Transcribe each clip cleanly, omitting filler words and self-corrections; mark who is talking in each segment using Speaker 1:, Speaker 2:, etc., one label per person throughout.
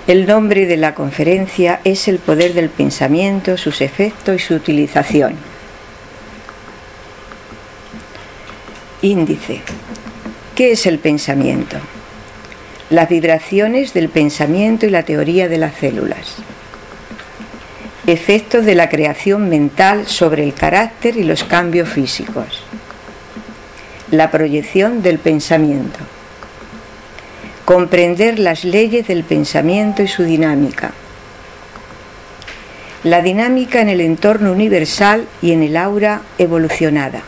Speaker 1: El nombre de la conferencia es El poder del pensamiento, sus efectos y su utilización. Índice. ¿Qué es el pensamiento? Las vibraciones del pensamiento y la teoría de las células. Efectos de la creación mental sobre el carácter y los cambios físicos. La proyección del pensamiento. Comprender las leyes del pensamiento y su dinámica. La dinámica en el entorno universal y en el aura evolucionada.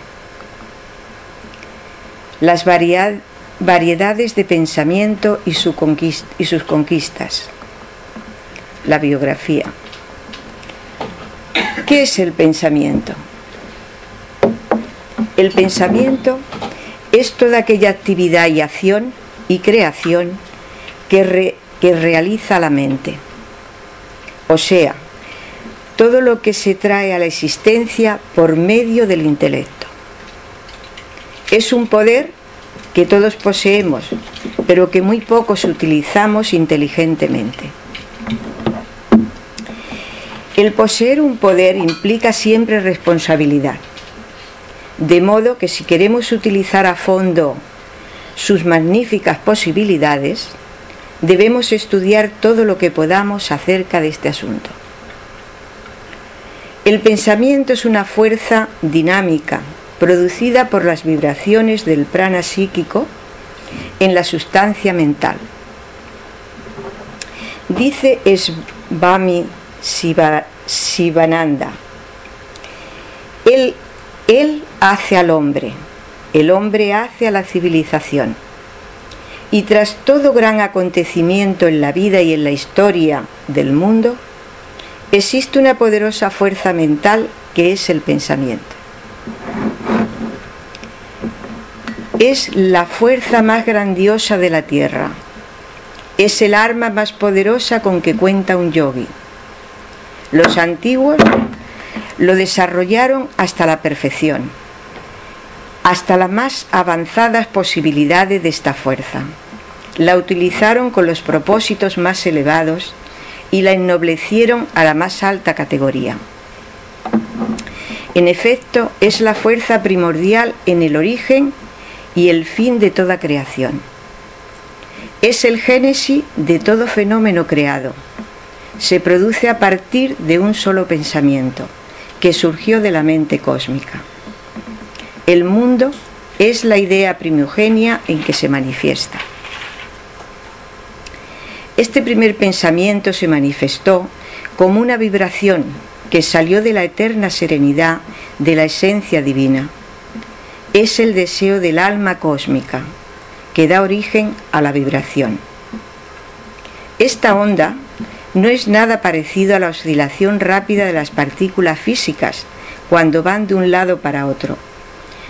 Speaker 1: Las variedades de pensamiento y sus conquistas. La biografía. ¿Qué es el pensamiento? El pensamiento es toda aquella actividad y acción y creación que realiza la mente. O sea, todo lo que se trae a la existencia por medio del intelecto. Es un poder que todos poseemos, pero que muy pocos utilizamos inteligentemente. El poseer un poder implica siempre responsabilidad, de modo que si queremos utilizar a fondo sus magníficas posibilidades, debemos estudiar todo lo que podamos acerca de este asunto. El pensamiento es una fuerza dinámica producida por las vibraciones del prana psíquico en la sustancia mental. Dice Swami Sivananda, Él hace al hombre, el hombre hace a la civilización. Y tras todo gran acontecimiento en la vida y en la historia del mundo, existe una poderosa fuerza mental que es el pensamiento. Es la fuerza más grandiosa de la tierra. Es el arma más poderosa con que cuenta un yogi. Los antiguos lo desarrollaron hasta la perfección, hasta las más avanzadas posibilidades de esta fuerza. La utilizaron con los propósitos más elevados y la ennoblecieron a la más alta categoría. En efecto, es la fuerza primordial en el origen y el fin de toda creación. Es el génesis de todo fenómeno creado. Se produce a partir de un solo pensamiento, que surgió de la mente cósmica. El mundo es la idea primigenia en que se manifiesta. Este primer pensamiento se manifestó como una vibración que salió de la eterna serenidad de la esencia divina. Es el deseo del alma cósmica que da origen a la vibración. Esta onda no es nada parecido a la oscilación rápida de las partículas físicas cuando van de un lado para otro,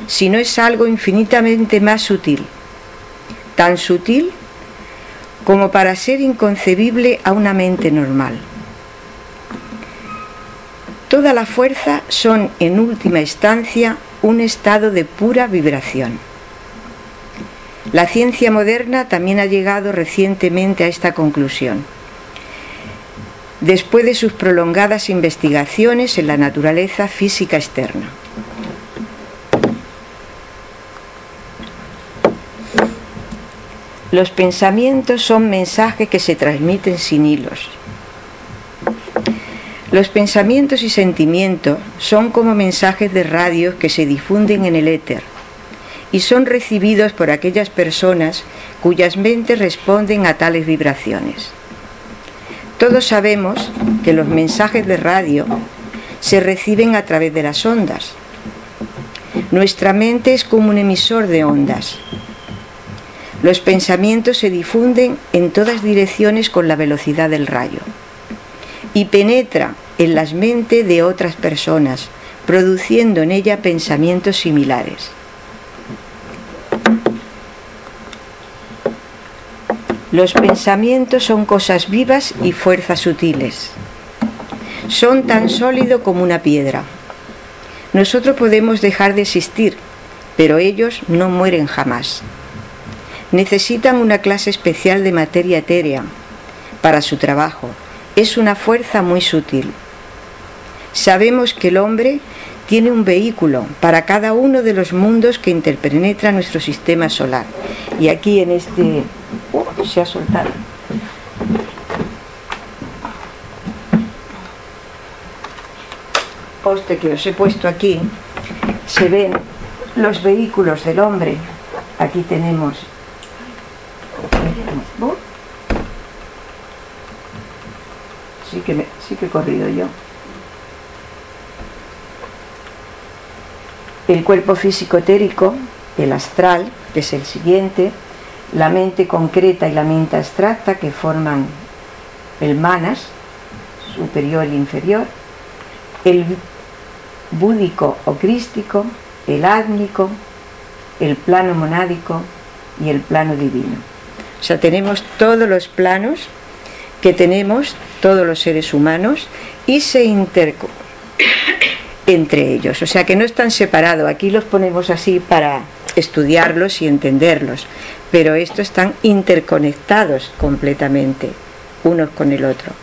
Speaker 1: sino es algo infinitamente más sutil, tan sutil como para ser inconcebible a una mente normal. Toda la fuerza son, en última instancia, un estado de pura vibración. La ciencia moderna también ha llegado recientemente a esta conclusión, después de sus prolongadas investigaciones en la naturaleza física externa. Los pensamientos son mensajes que se transmiten sin hilos. Los pensamientos y sentimientos son como mensajes de radio que se difunden en el éter y son recibidos por aquellas personas cuyas mentes responden a tales vibraciones. Todos sabemos que los mensajes de radio se reciben a través de las ondas. Nuestra mente es como un emisor de ondas. Los pensamientos se difunden en todas direcciones con la velocidad del rayo y penetra en las mentes de otras personas, produciendo en ella pensamientos similares. Los pensamientos son cosas vivas y fuerzas sutiles. Son tan sólidos como una piedra. Nosotros podemos dejar de existir, pero ellos no mueren jamás. Necesitan una clase especial de materia etérea para su trabajo. Es una fuerza muy sutil. Sabemos que el hombre tiene un vehículo para cada uno de los mundos que interpenetra nuestro sistema solar. Y aquí en este... se ha soltado. Poste que os he puesto aquí, se ven los vehículos del hombre. Aquí tenemos... Sí que he corrido yo. El cuerpo físico etérico, el astral, que es el siguiente, la mente concreta y la mente abstracta, que forman el manas, superior e inferior, el búdico o crístico, el átmico, el plano monádico y el plano divino. O sea, tenemos todos los planos que tenemos todos los seres humanos y se entre ellos, o sea que no están separados. Aquí los ponemos así para estudiarlos y entenderlos, pero estos están interconectados completamente unos con el otro.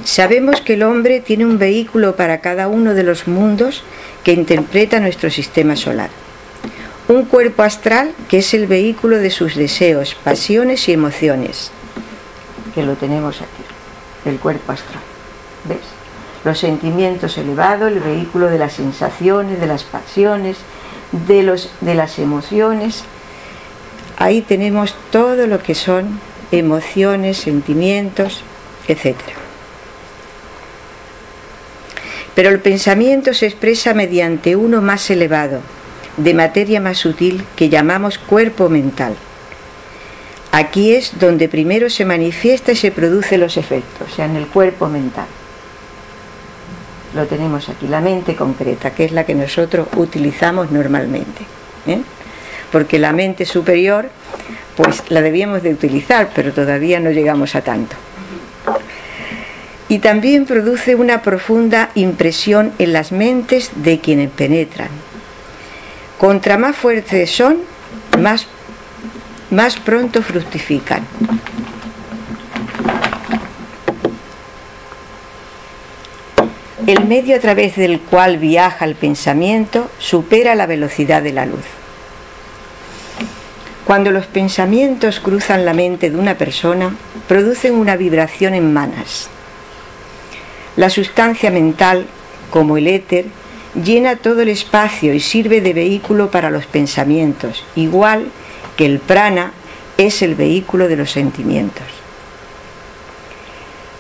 Speaker 1: Sabemos que el hombre tiene un vehículo para cada uno de los mundos que interpreta nuestro sistema solar. Un cuerpo astral que es el vehículo de sus deseos, pasiones y emociones, que lo tenemos aquí, el cuerpo astral. ¿Ves? Los sentimientos elevados, el vehículo de las sensaciones, de las pasiones, de las emociones. Ahí tenemos todo lo que son emociones, sentimientos, etc. Pero el pensamiento se expresa mediante uno más elevado, de materia más sutil, que llamamos cuerpo mental. Aquí es donde primero se manifiesta y se producen los efectos, o sea, en el cuerpo mental. Lo tenemos aquí, la mente concreta, que es la que nosotros utilizamos normalmente, ¿eh? Porque la mente superior, pues la debíamos de utilizar, pero todavía no llegamos a tanto. Y también produce una profunda impresión en las mentes de quienes penetran. Contra más fuertes son, más pronto fructifican. El medio a través del cual viaja el pensamiento supera la velocidad de la luz. Cuando los pensamientos cruzan la mente de una persona, producen una vibración en manas. La sustancia mental, como el éter, llena todo el espacio y sirve de vehículo para los pensamientos, igual que el prana es el vehículo de los sentimientos.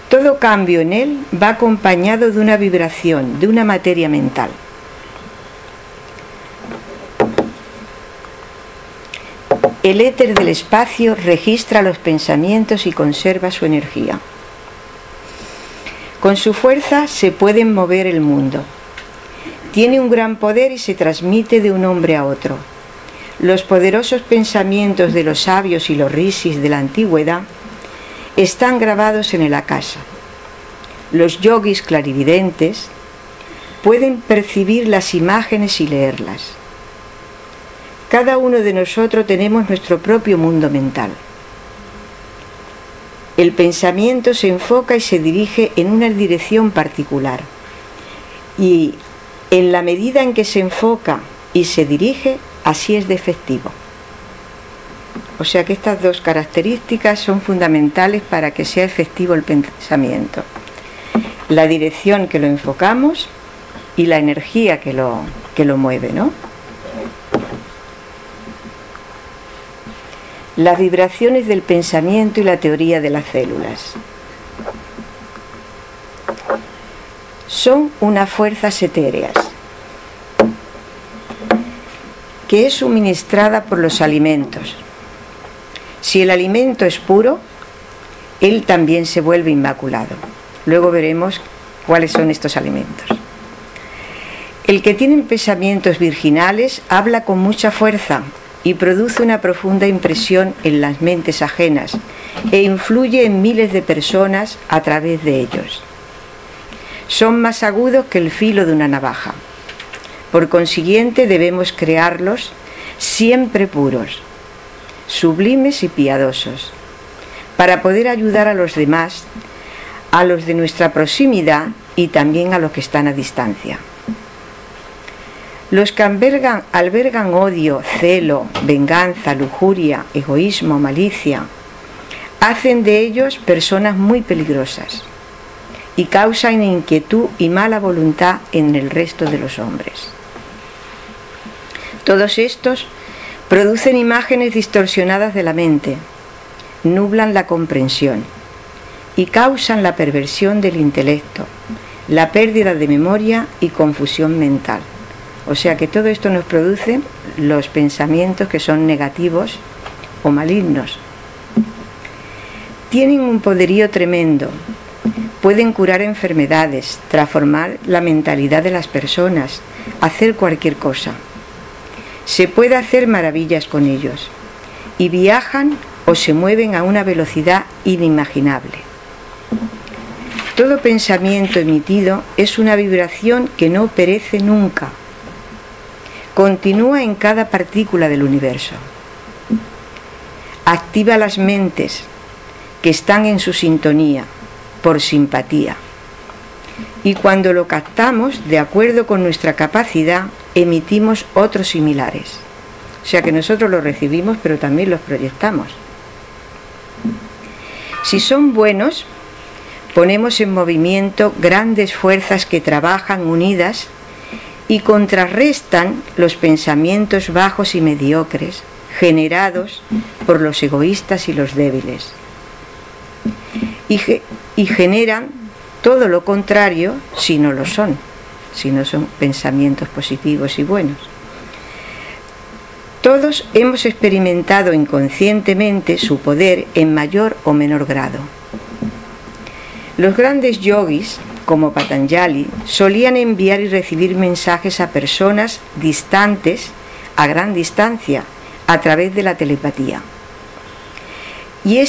Speaker 1: Todo cambio en él va acompañado de una vibración, de una materia mental. El éter del espacio registra los pensamientos y conserva su energía. Con su fuerza se puede mover el mundo. Tiene un gran poder y se transmite de un hombre a otro. Los poderosos pensamientos de los sabios y los rishis de la antigüedad están grabados en el akasha. Los yogis clarividentes pueden percibir las imágenes y leerlas. Cada uno de nosotros tenemos nuestro propio mundo mental. El pensamiento se enfoca y se dirige en una dirección particular. Y en la medida en que se enfoca y se dirige, así es de efectivo. O sea que estas dos características son fundamentales para que sea efectivo el pensamiento. La dirección que lo enfocamos y la energía que lo mueve, ¿no? Las vibraciones del pensamiento y la teoría de las células. Son unas fuerzas etéreas que es suministrada por los alimentos. Si el alimento es puro, él también se vuelve inmaculado. Luego veremos cuáles son estos alimentos. El que tiene pensamientos virginales habla con mucha fuerza y produce una profunda impresión en las mentes ajenas e influye en miles de personas a través de ellos. Son más agudos que el filo de una navaja. Por consiguiente, debemos crearlos siempre puros, sublimes y piadosos, para poder ayudar a los demás, a los de nuestra proximidad y también a los que están a distancia. Los que albergan odio, celo, venganza, lujuria, egoísmo, malicia, hacen de ellos personas muy peligrosas y causan inquietud y mala voluntad en el resto de los hombres. Todos estos producen imágenes distorsionadas de la mente, nublan la comprensión y causan la perversión del intelecto, la pérdida de memoria y confusión mental. O sea que todo esto nos produce los pensamientos que son negativos o malignos. Tienen un poderío tremendo, pueden curar enfermedades, transformar la mentalidad de las personas, hacer cualquier cosa. Se puede hacer maravillas con ellos y viajan o se mueven a una velocidad inimaginable. Todo pensamiento emitido es una vibración que no perece nunca. Continúa en cada partícula del universo. Activa las mentes que están en su sintonía, por simpatía. Y cuando lo captamos, de acuerdo con nuestra capacidad, emitimos otros similares. O sea que nosotros los recibimos, pero también los proyectamos. Si son buenos, ponemos en movimiento grandes fuerzas que trabajan unidas y contrarrestan los pensamientos bajos y mediocres generados por los egoístas y los débiles. Y generan todo lo contrario si no lo son, si no son pensamientos positivos y buenos. Todos hemos experimentado inconscientemente su poder en mayor o menor grado. Los grandes yogis, como Patanjali, solían enviar y recibir mensajes a personas distantes, a gran distancia, a través de la telepatía. Y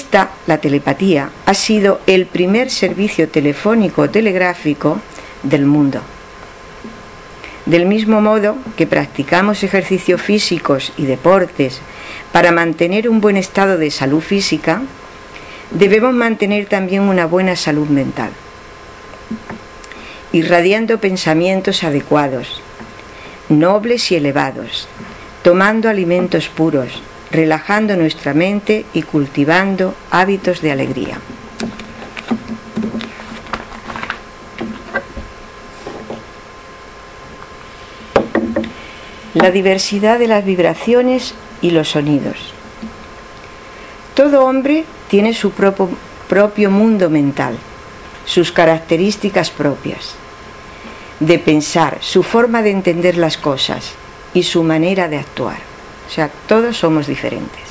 Speaker 1: la telepatía, ha sido el primer servicio telefónico o telegráfico del mundo. Del mismo modo que practicamos ejercicios físicos y deportes para mantener un buen estado de salud física, debemos mantener también una buena salud mental, irradiando pensamientos adecuados, nobles y elevados, tomando alimentos puros, relajando nuestra mente y cultivando hábitos de alegría. La diversidad de las vibraciones y los sonidos. Todo hombre tiene su propio mundo mental, sus características propias de pensar, su forma de entender las cosas y su manera de actuar. O sea, todos somos diferentes.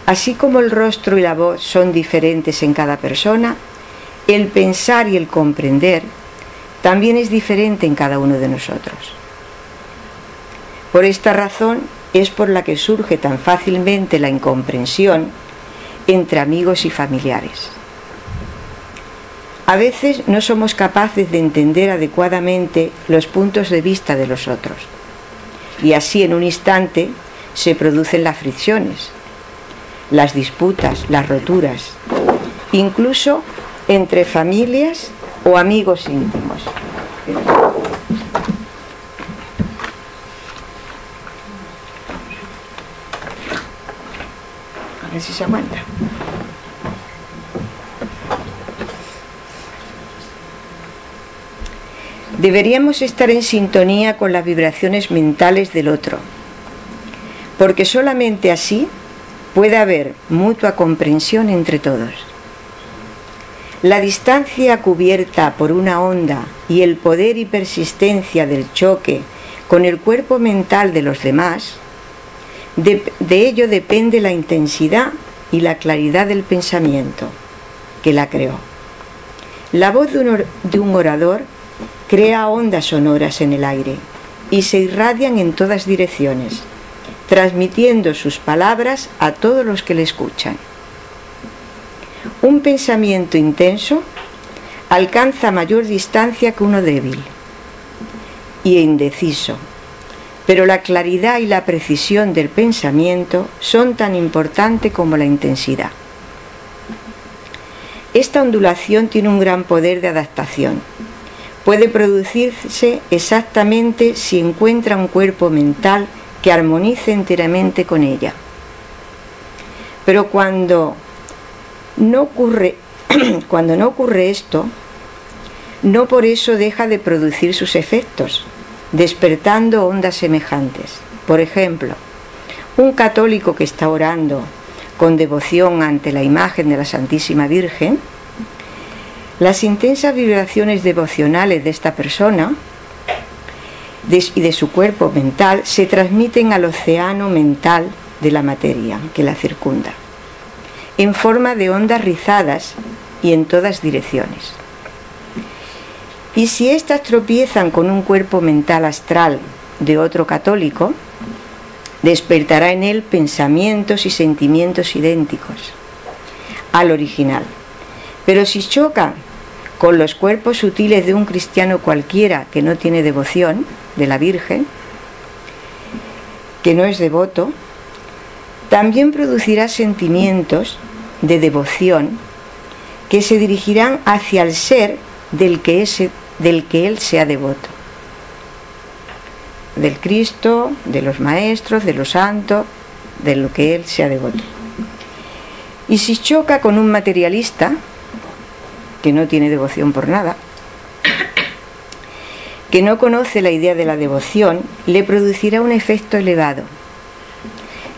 Speaker 1: Así como el rostro y la voz son diferentes en cada persona, el pensar y el comprender también es diferente en cada uno de nosotros. Por esta razón es por la que surge tan fácilmente la incomprensión entre amigos y familiares. A veces no somos capaces de entender adecuadamente los puntos de vista de los otros, y así en un instante se producen las fricciones, las disputas, las roturas, incluso entre familias o amigos íntimos. A ver si se aguanta. Deberíamos estar en sintonía con las vibraciones mentales del otro, porque solamente así puede haber mutua comprensión entre todos. La distancia cubierta por una onda y el poder y persistencia del choque con el cuerpo mental de los demás, de ello depende la intensidad y la claridad del pensamiento que la creó. La voz de un orador crea ondas sonoras en el aire y se irradian en todas direcciones, transmitiendo sus palabras a todos los que le escuchan. Un pensamiento intenso alcanza mayor distancia que uno débil y indeciso, pero la claridad y la precisión del pensamiento son tan importantes como la intensidad. Esta ondulación tiene un gran poder de adaptación. Puede producirse exactamente si encuentra un cuerpo mental que armonice enteramente con ella. Pero cuando no ocurre esto, no por eso deja de producir sus efectos, despertando ondas semejantes. Por ejemplo, un católico que está orando con devoción ante la imagen de la Santísima Virgen, las intensas vibraciones devocionales de esta persona y de su cuerpo mental se transmiten al océano mental de la materia que la circunda, en forma de ondas rizadas y en todas direcciones. Y si éstas tropiezan con un cuerpo mental astral de otro católico, despertará en él pensamientos y sentimientos idénticos al original. Pero si choca con los cuerpos sutiles de un cristiano cualquiera que no tiene devoción de la Virgen, que no es devoto, también producirá sentimientos de devoción que se dirigirán hacia el ser del que él sea devoto, del Cristo, de los maestros, de los santos, de lo que él sea devoto. Y si choca con un materialista que no tiene devoción por nada, que no conoce la idea de la devoción, le producirá un efecto elevado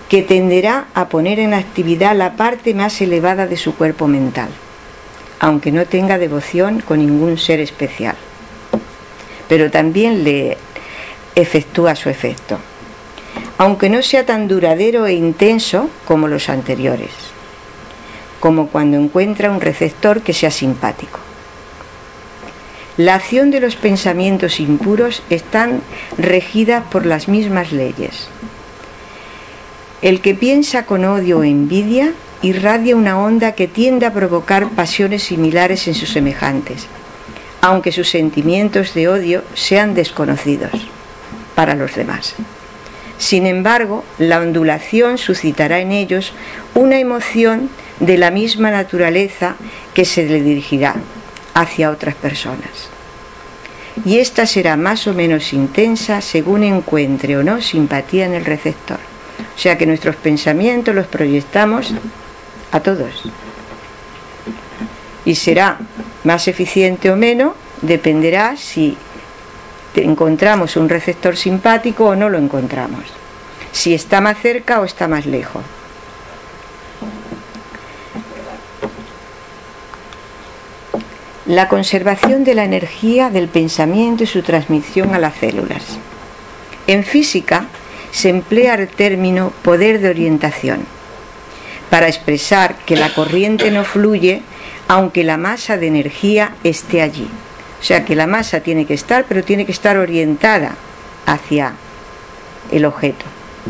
Speaker 1: que tenderá a poner en actividad la parte más elevada de su cuerpo mental, aunque no tenga devoción con ningún ser especial, pero también le efectúa su efecto, aunque no sea tan duradero e intenso como los anteriores, como cuando encuentra un receptor que sea simpático. La acción de los pensamientos impuros están regidas por las mismas leyes. El que piensa con odio o envidia irradia una onda que tiende a provocar pasiones similares en sus semejantes, aunque sus sentimientos de odio sean desconocidos para los demás. Sin embargo, la ondulación suscitará en ellos una emoción de la misma naturaleza que se le dirigirá hacia otras personas. Y esta será más o menos intensa según encuentre o no simpatía en el receptor. O sea que nuestros pensamientos los proyectamos a todos. Y será más eficiente o menos, dependerá si encontramos un receptor simpático o no lo encontramos, si está más cerca o está más lejos. La conservación de la energía del pensamiento y su transmisión a las células. En física se emplea el término poder de orientación para expresar que la corriente no fluye aunque la masa de energía esté allí. O sea que la masa tiene que estar, pero tiene que estar orientada hacia el objeto,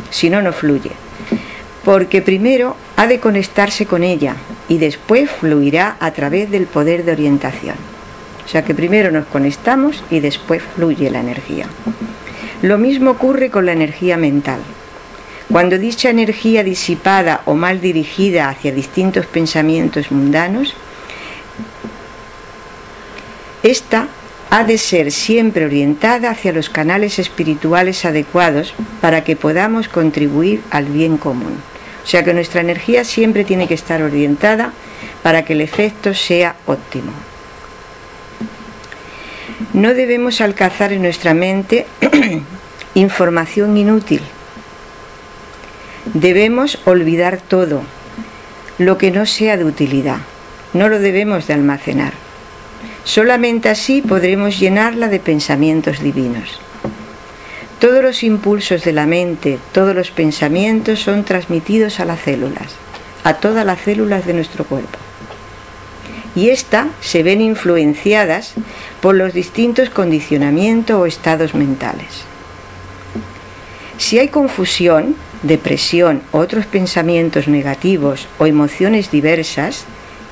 Speaker 1: si no, no fluye. Porque primero ha de conectarse con ella y después fluirá a través del poder de orientación. O sea que primero nos conectamos y después fluye la energía. Lo mismo ocurre con la energía mental. Cuando dicha energía disipada o mal dirigida hacia distintos pensamientos mundanos, esta ha de ser siempre orientada hacia los canales espirituales adecuados para que podamos contribuir al bien común. O sea que nuestra energía siempre tiene que estar orientada para que el efecto sea óptimo. No debemos alcanzar en nuestra mente información inútil. Debemos olvidar todo lo que no sea de utilidad. No lo debemos de almacenar. Solamente así podremos llenarla de pensamientos divinos. Todos los impulsos de la mente, todos los pensamientos son transmitidos a las células, a todas las células de nuestro cuerpo. Y éstas se ven influenciadas por los distintos condicionamientos o estados mentales. Si hay confusión, depresión o otros pensamientos negativos o emociones diversas,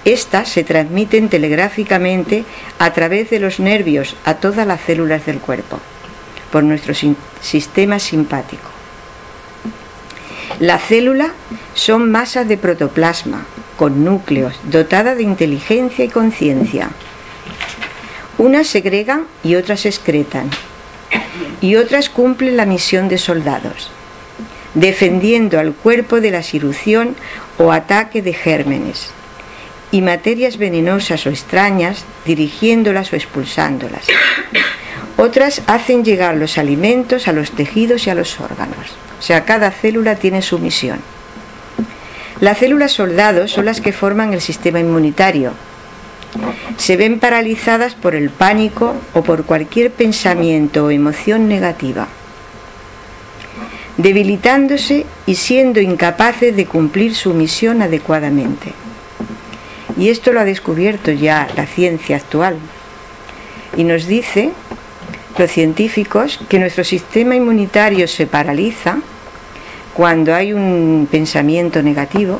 Speaker 1: estas se transmiten telegráficamente a través de los nervios a todas las células del cuerpo. por nuestro sistema simpático. La célula son masas de protoplasma, con núcleos, dotadas de inteligencia y conciencia. Unas segregan y otras excretan, y otras cumplen la misión de soldados, defendiendo al cuerpo de la irrupción o ataque de gérmenes y materias venenosas o extrañas, dirigiéndolas o expulsándolas. Otras hacen llegar los alimentos a los tejidos y a los órganos. O sea, cada célula tiene su misión. Las células soldados son las que forman el sistema inmunitario. Se ven paralizadas por el pánico o por cualquier pensamiento o emoción negativa, debilitándose y siendo incapaces de cumplir su misión adecuadamente. Y esto lo ha descubierto ya la ciencia actual. Y nos dice, los científicos, que nuestro sistema inmunitario se paraliza cuando hay un pensamiento negativo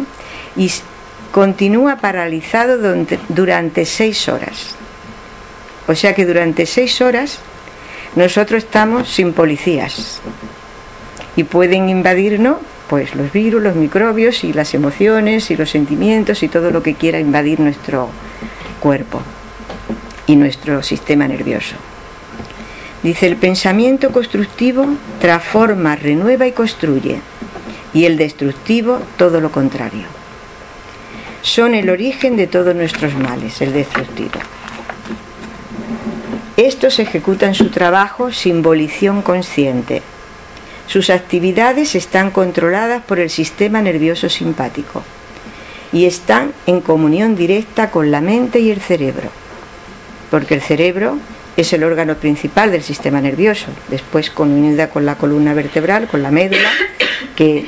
Speaker 1: y continúa paralizado durante 6 horas. O sea que durante 6 horas nosotros estamos sin policías y pueden invadirnos pues los virus, los microbios y las emociones y los sentimientos y todo lo que quiera invadir nuestro cuerpo y nuestro sistema nervioso. Dice, el pensamiento constructivo transforma, renueva y construye, y el destructivo todo lo contrario. Son el origen de todos nuestros males, el destructivo. Estos ejecutan su trabajo sin volición consciente. Sus actividades están controladas por el sistema nervioso simpático y están en comunión directa con la mente y el cerebro, porque el cerebro es el órgano principal del sistema nervioso, después unida con la columna vertebral, con la médula,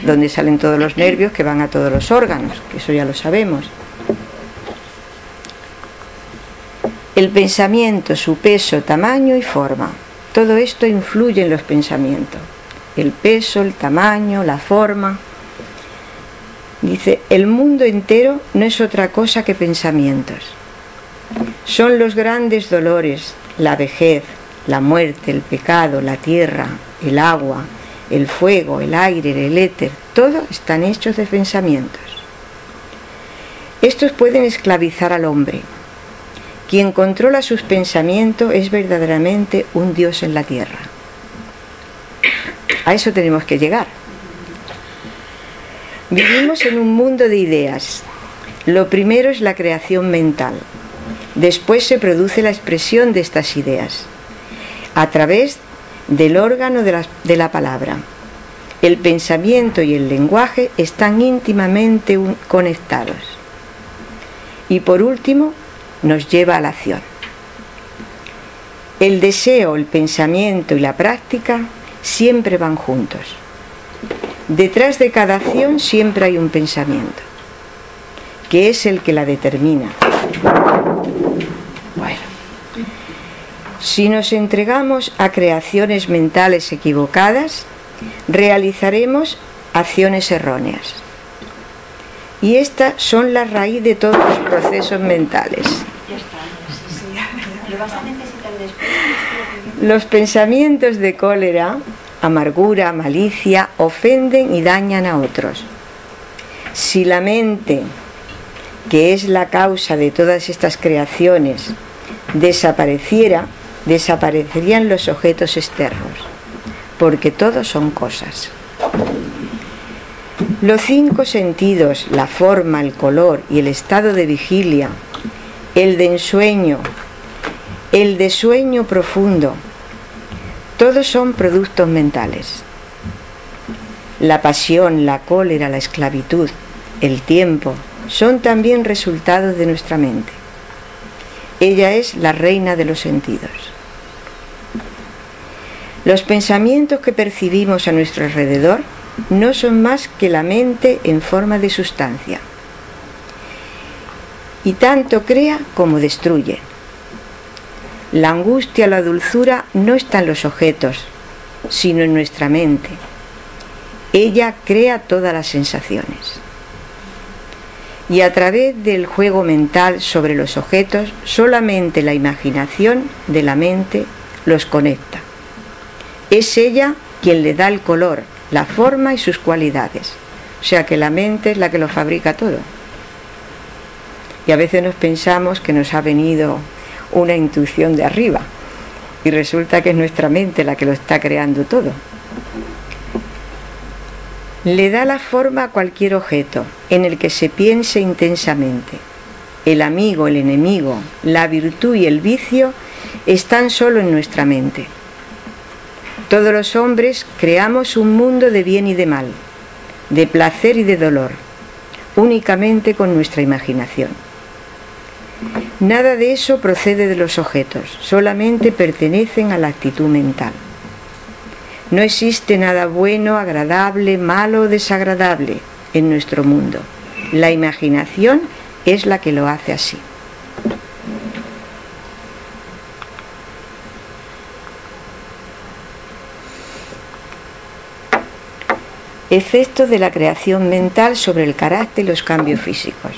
Speaker 1: donde salen todos los nervios que van a todos los órganos, que eso ya lo sabemos. El pensamiento, su peso, tamaño y forma, todo esto influye en los pensamientos. El peso, el tamaño, la forma. Dice, el mundo entero no es otra cosa que pensamientos. Son los grandes dolores, la vejez, la muerte, el pecado, la tierra, el agua, el fuego, el aire, el éter, todo están hechos de pensamientos. Estos pueden esclavizar al hombre. Quien controla sus pensamientos es verdaderamente un Dios en la tierra. A eso tenemos que llegar. Vivimos en un mundo de ideas. Lo primero es la creación mental. Después se produce la expresión de estas ideas a través del órgano de la palabra. El pensamiento y el lenguaje están íntimamente conectados. Y por último, nos lleva a la acción. El deseo, el pensamiento y la práctica siempre van juntos. Detrás de cada acción siempre hay un pensamiento, que es el que la determina. Bueno, si nos entregamos a creaciones mentales equivocadas, realizaremos acciones erróneas. Y estas son la raíz de todos los procesos mentales. Los pensamientos de cólera, amargura, malicia, ofenden y dañan a otros. Si la mente, que es la causa de todas estas creaciones, desapareciera, desaparecerían los objetos externos, porque todos son cosas. Los 5 sentidos, la forma, el color y el estado de vigilia, el de ensueño, el de sueño profundo, todos son productos mentales. La pasión, la cólera, la esclavitud, el tiempo, son también resultados de nuestra mente. Ella es la reina de los sentidos. Los pensamientos que percibimos a nuestro alrededor no son más que la mente en forma de sustancia. Y tanto crea como destruye. La angustia o la dulzura no está en los objetos, sino en nuestra mente. Ella crea todas las sensaciones. Y a través del juego mental sobre los objetos, solamente la imaginación de la mente los conecta. Es ella quien le da el color, la forma y sus cualidades. O sea que la mente es la que lo fabrica todo. Y a veces nos pensamos que nos ha venido una intuición de arriba y resulta que es nuestra mente la que lo está creando todo. Le da la forma a cualquier objeto en el que se piense intensamente. El amigo, el enemigo, la virtud y el vicio están solo en nuestra mente. Todos los hombres creamos un mundo de bien y de mal, de placer y de dolor, únicamente con nuestra imaginación. Nada de eso procede de los objetos, solamente pertenecen a la actitud mental. No existe nada bueno, agradable, malo o desagradable en nuestro mundo. La imaginación es la que lo hace así. Efecto de la creación mental sobre el carácter y los cambios físicos.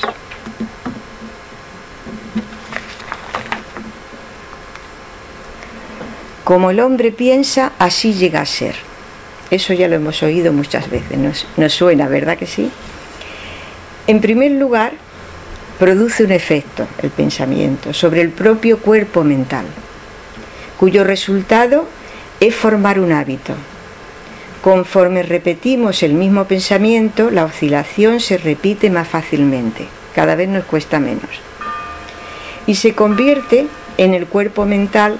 Speaker 1: Como el hombre piensa, así llega a ser. Eso ya lo hemos oído muchas veces, nos suena, ¿verdad que sí? En primer lugar, produce un efecto, el pensamiento, sobre el propio cuerpo mental, cuyo resultado es formar un hábito. Conforme repetimos el mismo pensamiento, la oscilación se repite más fácilmente, cada vez nos cuesta menos. Y se convierte en el cuerpo mental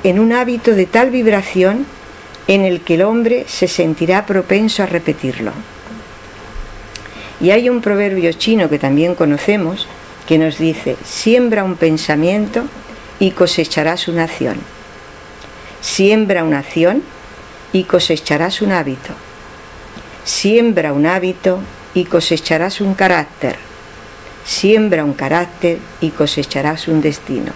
Speaker 1: en un hábito de tal vibración en el que el hombre se sentirá propenso a repetirlo. Y hay un proverbio chino que también conocemos que nos dice: siembra un pensamiento y cosecharás una acción. Siembra una acción y cosecharás un hábito. Siembra un hábito y cosecharás un carácter. Siembra un carácter y cosecharás un destino.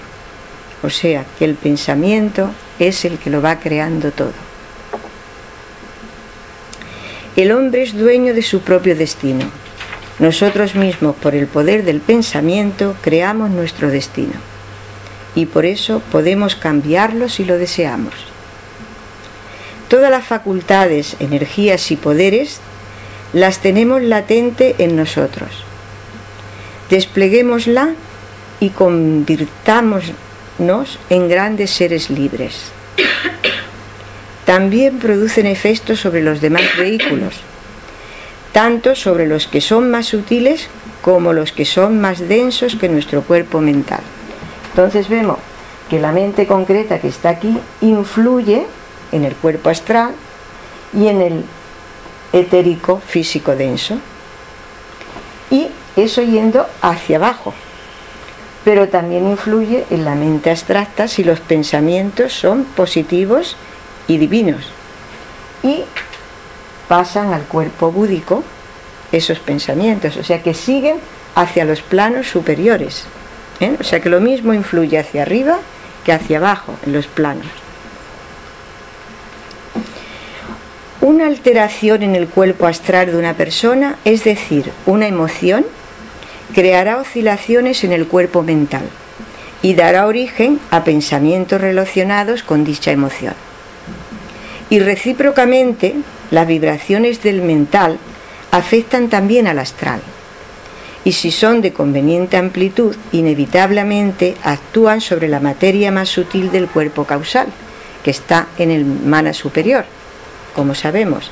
Speaker 1: O sea, que el pensamiento es el que lo va creando todo. El hombre es dueño de su propio destino. Nosotros mismos, por el poder del pensamiento, creamos nuestro destino. Y por eso podemos cambiarlo si lo deseamos. Todas las facultades, energías y poderes las tenemos latente en nosotros. Despleguémosla y convirtámonos en grandes seres libres. También producen efectos sobre los demás vehículos, tanto sobre los que son más sutiles como los que son más densos que nuestro cuerpo mental. Entonces vemos que la mente concreta que está aquí influye en el cuerpo astral y en el etérico físico denso. Y eso yendo hacia abajo. Pero también influye en la mente abstracta si los pensamientos son positivos y divinos. Y pasan al cuerpo búdico esos pensamientos, o sea que siguen hacia los planos superiores. O sea que lo mismo influye hacia arriba que hacia abajo en los planos. Una alteración en el cuerpo astral de una persona, es decir, una emoción, creará oscilaciones en el cuerpo mental y dará origen a pensamientos relacionados con dicha emoción. Y recíprocamente, las vibraciones del mental afectan también al astral. Y si son de conveniente amplitud, inevitablemente actúan sobre la materia más sutil del cuerpo causal, que está en el mana superior, como sabemos.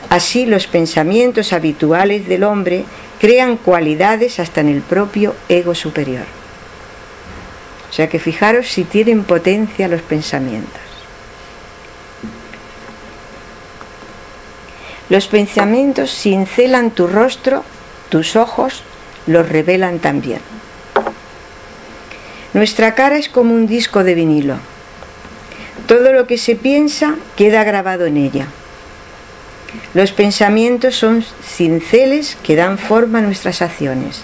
Speaker 1: Así, los pensamientos habituales del hombre crean cualidades hasta en el propio ego superior. O sea que fijaros si tienen potencia los pensamientos. Los pensamientos cincelan tu rostro, tus ojos los revelan también. Nuestra cara es como un disco de vinilo. Todo lo que se piensa queda grabado en ella. Los pensamientos son cinceles que dan forma a nuestras acciones.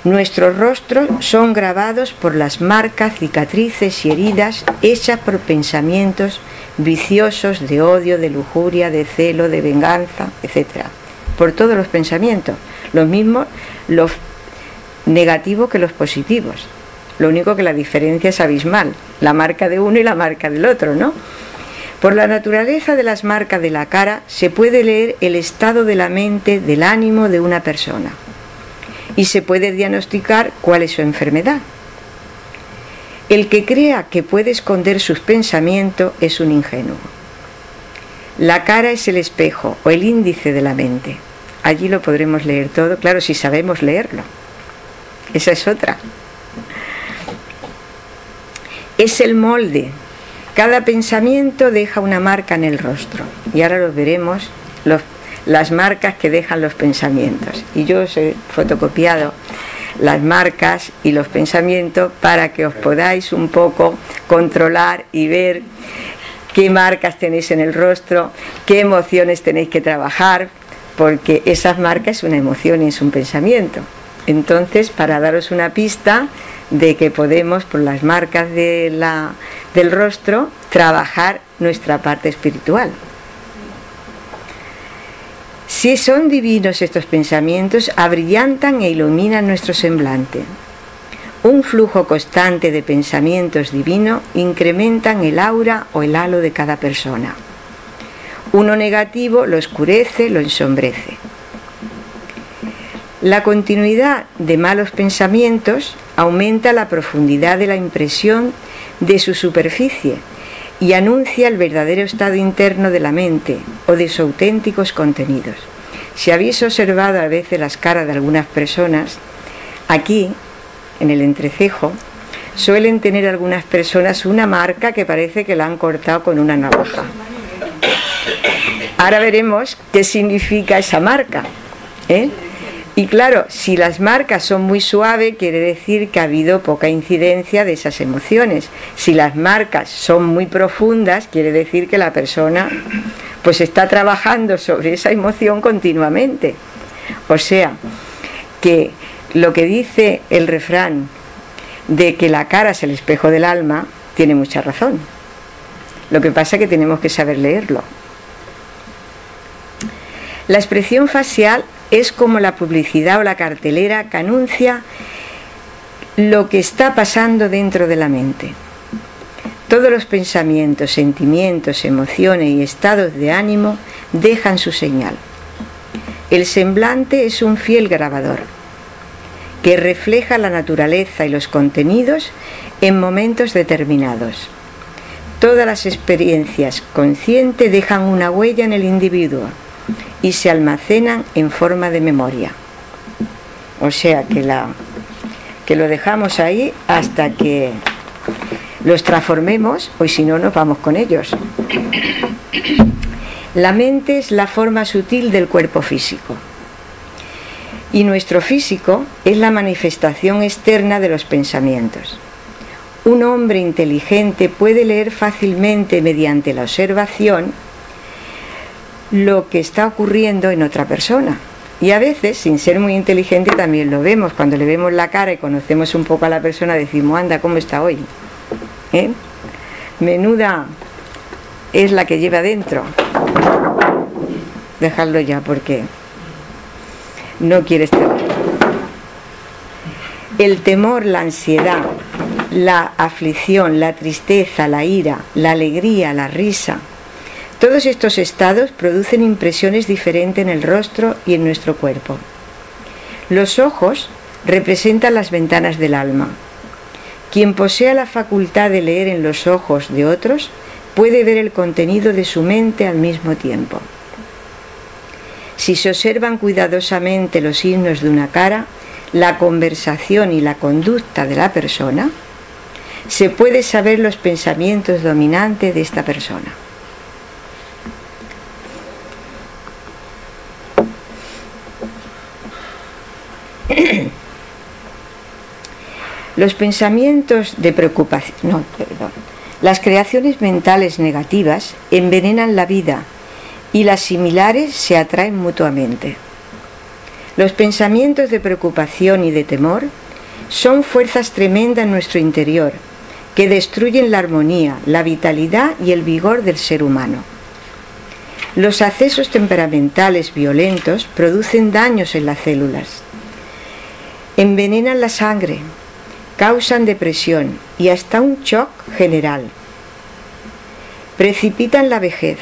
Speaker 1: Nuestros rostros son grabados por las marcas, cicatrices y heridas hechas por pensamientos viciosos de odio, de lujuria, de celo, de venganza, etc. Por todos los pensamientos, los mismos, los negativos que los positivos. Lo único que la diferencia es abismal. la marca de uno y la marca del otro, ¿no? Por la naturaleza de las marcas de la cara se puede leer el estado de la mente, del ánimo de una persona, y se puede diagnosticar cuál es su enfermedad. El que crea que puede esconder sus pensamientos es un ingenuo. La cara es el espejo o el índice de la mente. Allí lo podremos leer todo, claro, si sabemos leerlo. Esa es otra. Es el molde. Cada pensamiento deja una marca en el rostro. Y ahora lo veremos, las marcas que dejan los pensamientos. Y yo os he fotocopiado las marcas y los pensamientos para que os podáis un poco controlar y ver qué marcas tenéis en el rostro, qué emociones tenéis que trabajar, porque esas marcas es una emoción y es un pensamiento. Entonces, para daros una pista de que podemos, por las marcas del rostro, trabajar nuestra parte espiritual. Si son divinos estos pensamientos, abrillantan e iluminan nuestro semblante. Un flujo constante de pensamientos divinos incrementan el aura o el halo de cada persona. Uno negativo lo oscurece, lo ensombrece. La continuidad de malos pensamientos aumenta la profundidad de la impresión de su superficie y anuncia el verdadero estado interno de la mente o de sus auténticos contenidos. Si habéis observado a veces las caras de algunas personas, aquí, en el entrecejo, suelen tener algunas personas una marca que parece que la han cortado con una navaja. Ahora veremos qué significa esa marca, ¿eh? Y claro, si las marcas son muy suaves, quiere decir que ha habido poca incidencia de esas emociones. Si las marcas son muy profundas, quiere decir que la persona pues está trabajando sobre esa emoción continuamente. O sea, que lo que dice el refrán de que la cara es el espejo del alma, tiene mucha razón. Lo que pasa es que tenemos que saber leerlo. La expresión facial es como la publicidad o la cartelera que anuncia lo que está pasando dentro de la mente. Todos los pensamientos, sentimientos, emociones y estados de ánimo dejan su señal. El semblante es un fiel grabador que refleja la naturaleza y los contenidos en momentos determinados. Todas las experiencias conscientes dejan una huella en el individuo y se almacenan en forma de memoria. O sea que lo dejamos ahí hasta que los transformemos, o si no, nos vamos con ellos. La mente es la forma sutil del cuerpo físico. Y nuestro físico es la manifestación externa de los pensamientos. Un hombre inteligente puede leer fácilmente mediante la observación lo que está ocurriendo en otra persona. Y a veces, sin ser muy inteligente, también lo vemos. Cuando le vemos la cara y conocemos un poco a la persona, decimos, anda, ¿cómo está hoy? Menuda es la que lleva dentro. Dejadlo ya porque no quiere estar. El temor, la ansiedad, la aflicción, la tristeza, la ira, la alegría, la risa, todos estos estados producen impresiones diferentes en el rostro y en nuestro cuerpo. Los ojos representan las ventanas del alma. Quien posea la facultad de leer en los ojos de otros puede ver el contenido de su mente al mismo tiempo. Si se observan cuidadosamente los signos de una cara, la conversación y la conducta de la persona, se puede saber los pensamientos dominantes de esta persona. Los pensamientos de preocupación, las creaciones mentales negativas envenenan la vida y las similares se atraen mutuamente. Los pensamientos de preocupación y de temor son fuerzas tremendas en nuestro interior que destruyen la armonía, la vitalidad y el vigor del ser humano. Los accesos temperamentales violentos producen daños en las células, envenenan la sangre, causan depresión y hasta un shock general. Precipitan la vejez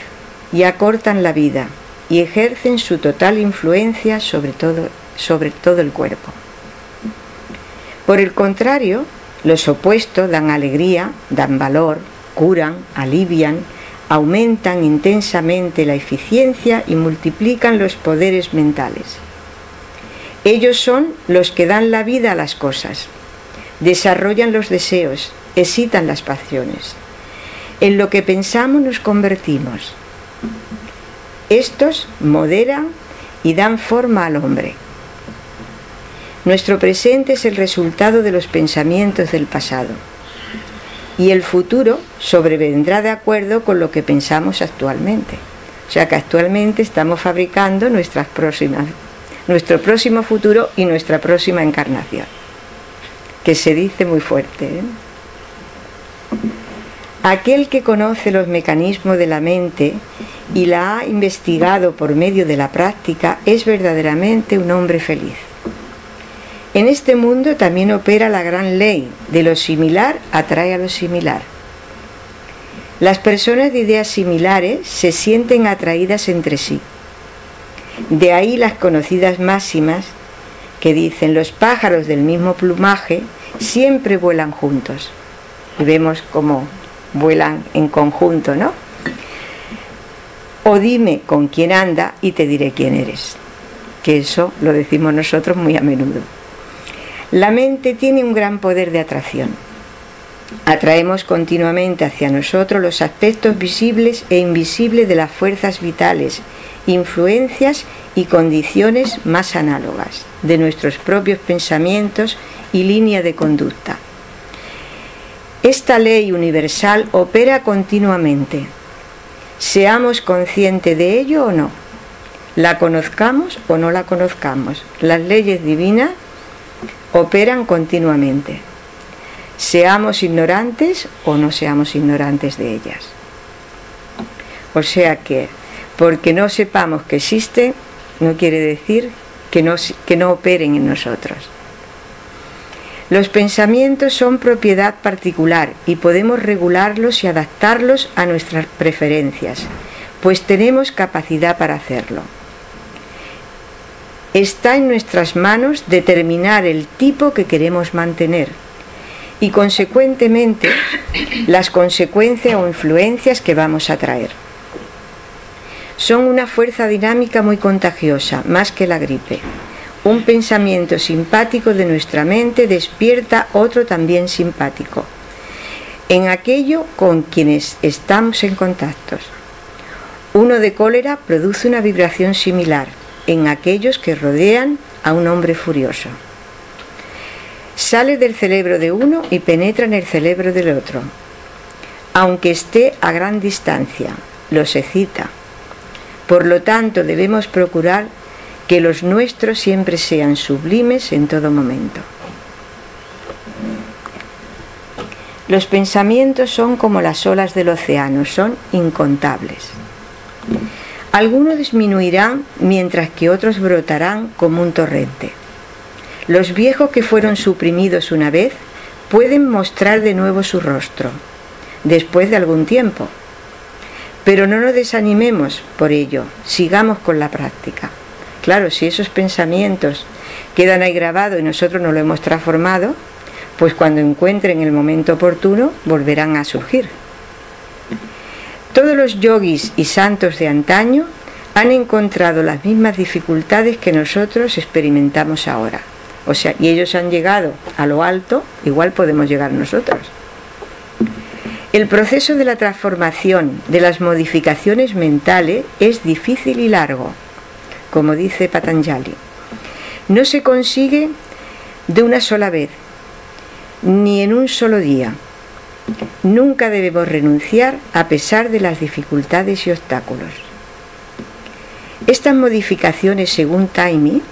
Speaker 1: y acortan la vida y ejercen su total influencia sobre todo el cuerpo. Por el contrario, los opuestos dan alegría, dan valor, curan, alivian, aumentan intensamente la eficiencia y multiplican los poderes mentales. Ellos son los que dan la vida a las cosas, desarrollan los deseos, excitan las pasiones. En lo que pensamos nos convertimos. Estos moderan y dan forma al hombre. Nuestro presente es el resultado de los pensamientos del pasado, y el futuro sobrevendrá de acuerdo con lo que pensamos actualmente. O sea que actualmente estamos fabricando nuestro próximo futuro y nuestra próxima encarnación, que se dice muy fuerte, ¿eh? Aquel que conoce los mecanismos de la mente y la ha investigado por medio de la práctica es verdaderamente un hombre feliz. En este mundo también opera la gran ley de lo similar atrae a lo similar. Las personas de ideas similares se sienten atraídas entre sí. De ahí las conocidas máximas que dicen: los pájaros del mismo plumaje siempre vuelan juntos. Y vemos cómo vuelan en conjunto, ¿no? O dime con quién anda y te diré quién eres. Que eso lo decimos nosotros muy a menudo. La mente tiene un gran poder de atracción. Atraemos continuamente hacia nosotros los aspectos visibles e invisibles de las fuerzas vitales, influencias y condiciones más análogas de nuestros propios pensamientos y línea de conducta. Esta ley universal opera continuamente. Seamos conscientes de ello o no, la conozcamos o no la conozcamos, las leyes divinas operan continuamente. Seamos ignorantes o no seamos ignorantes de ellas. O sea que, porque no sepamos que existen, no quiere decir que no operen en nosotros. Los pensamientos son propiedad particular y podemos regularlos y adaptarlos a nuestras preferencias, pues tenemos capacidad para hacerlo. Está en nuestras manos determinar el tipo que queremos mantener y, consecuentemente, las consecuencias o influencias que vamos a traer. Son una fuerza dinámica muy contagiosa, más que la gripe. Un pensamiento simpático de nuestra mente despierta otro también simpático en aquello con quienes estamos en contacto. Uno de cólera produce una vibración similar en aquellos que rodean a un hombre furioso. Sale del cerebro de uno y penetra en el cerebro del otro. Aunque esté a gran distancia, los excita. Por lo tanto, debemos procurar que los nuestros siempre sean sublimes en todo momento. Los pensamientos son como las olas del océano, son incontables. Algunos disminuirán mientras que otros brotarán como un torrente. Los viejos que fueron suprimidos una vez pueden mostrar de nuevo su rostro, después de algún tiempo. Pero no nos desanimemos por ello, sigamos con la práctica. Claro, si esos pensamientos quedan ahí grabados y nosotros no lo hemos transformado, pues cuando encuentren el momento oportuno volverán a surgir. Todos los yogis y santos de antaño han encontrado las mismas dificultades que nosotros experimentamos ahora. O sea, y ellos han llegado a lo alto, igual podemos llegar nosotros. El proceso de la transformación, de las modificaciones mentales, es difícil y largo, como dice Patanjali. No se consigue de una sola vez, ni en un solo día. Nunca debemos renunciar a pesar de las dificultades y obstáculos. Estas modificaciones, según Taimi,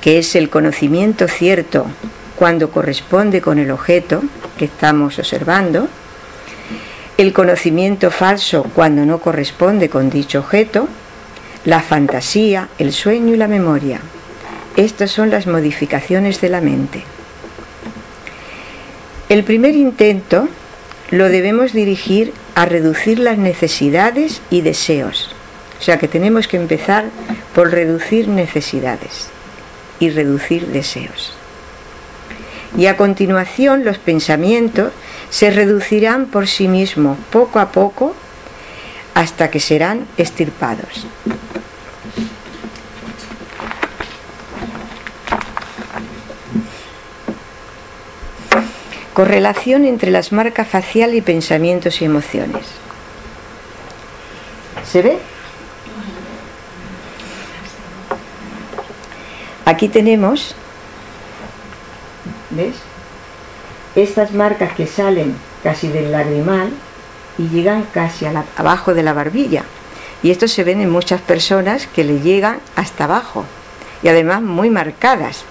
Speaker 1: que es el conocimiento cierto cuando corresponde con el objeto que estamos observando, el conocimiento falso cuando no corresponde con dicho objeto, la fantasía, el sueño y la memoria. Estas son las modificaciones de la mente. El primer intento lo debemos dirigir a reducir las necesidades y deseos. O sea que tenemos que empezar por reducir necesidades y reducir deseos. Y a continuación los pensamientos se reducirán por sí mismos poco a poco hasta que serán extirpados. Correlación entre las marcas faciales y pensamientos y emociones. ¿Se ve? Aquí tenemos, ¿ves? Estas marcas que salen casi del lagrimal y llegan casi abajo de la barbilla. Y esto se ven en muchas personas que le llegan hasta abajo. Y además muy marcadas.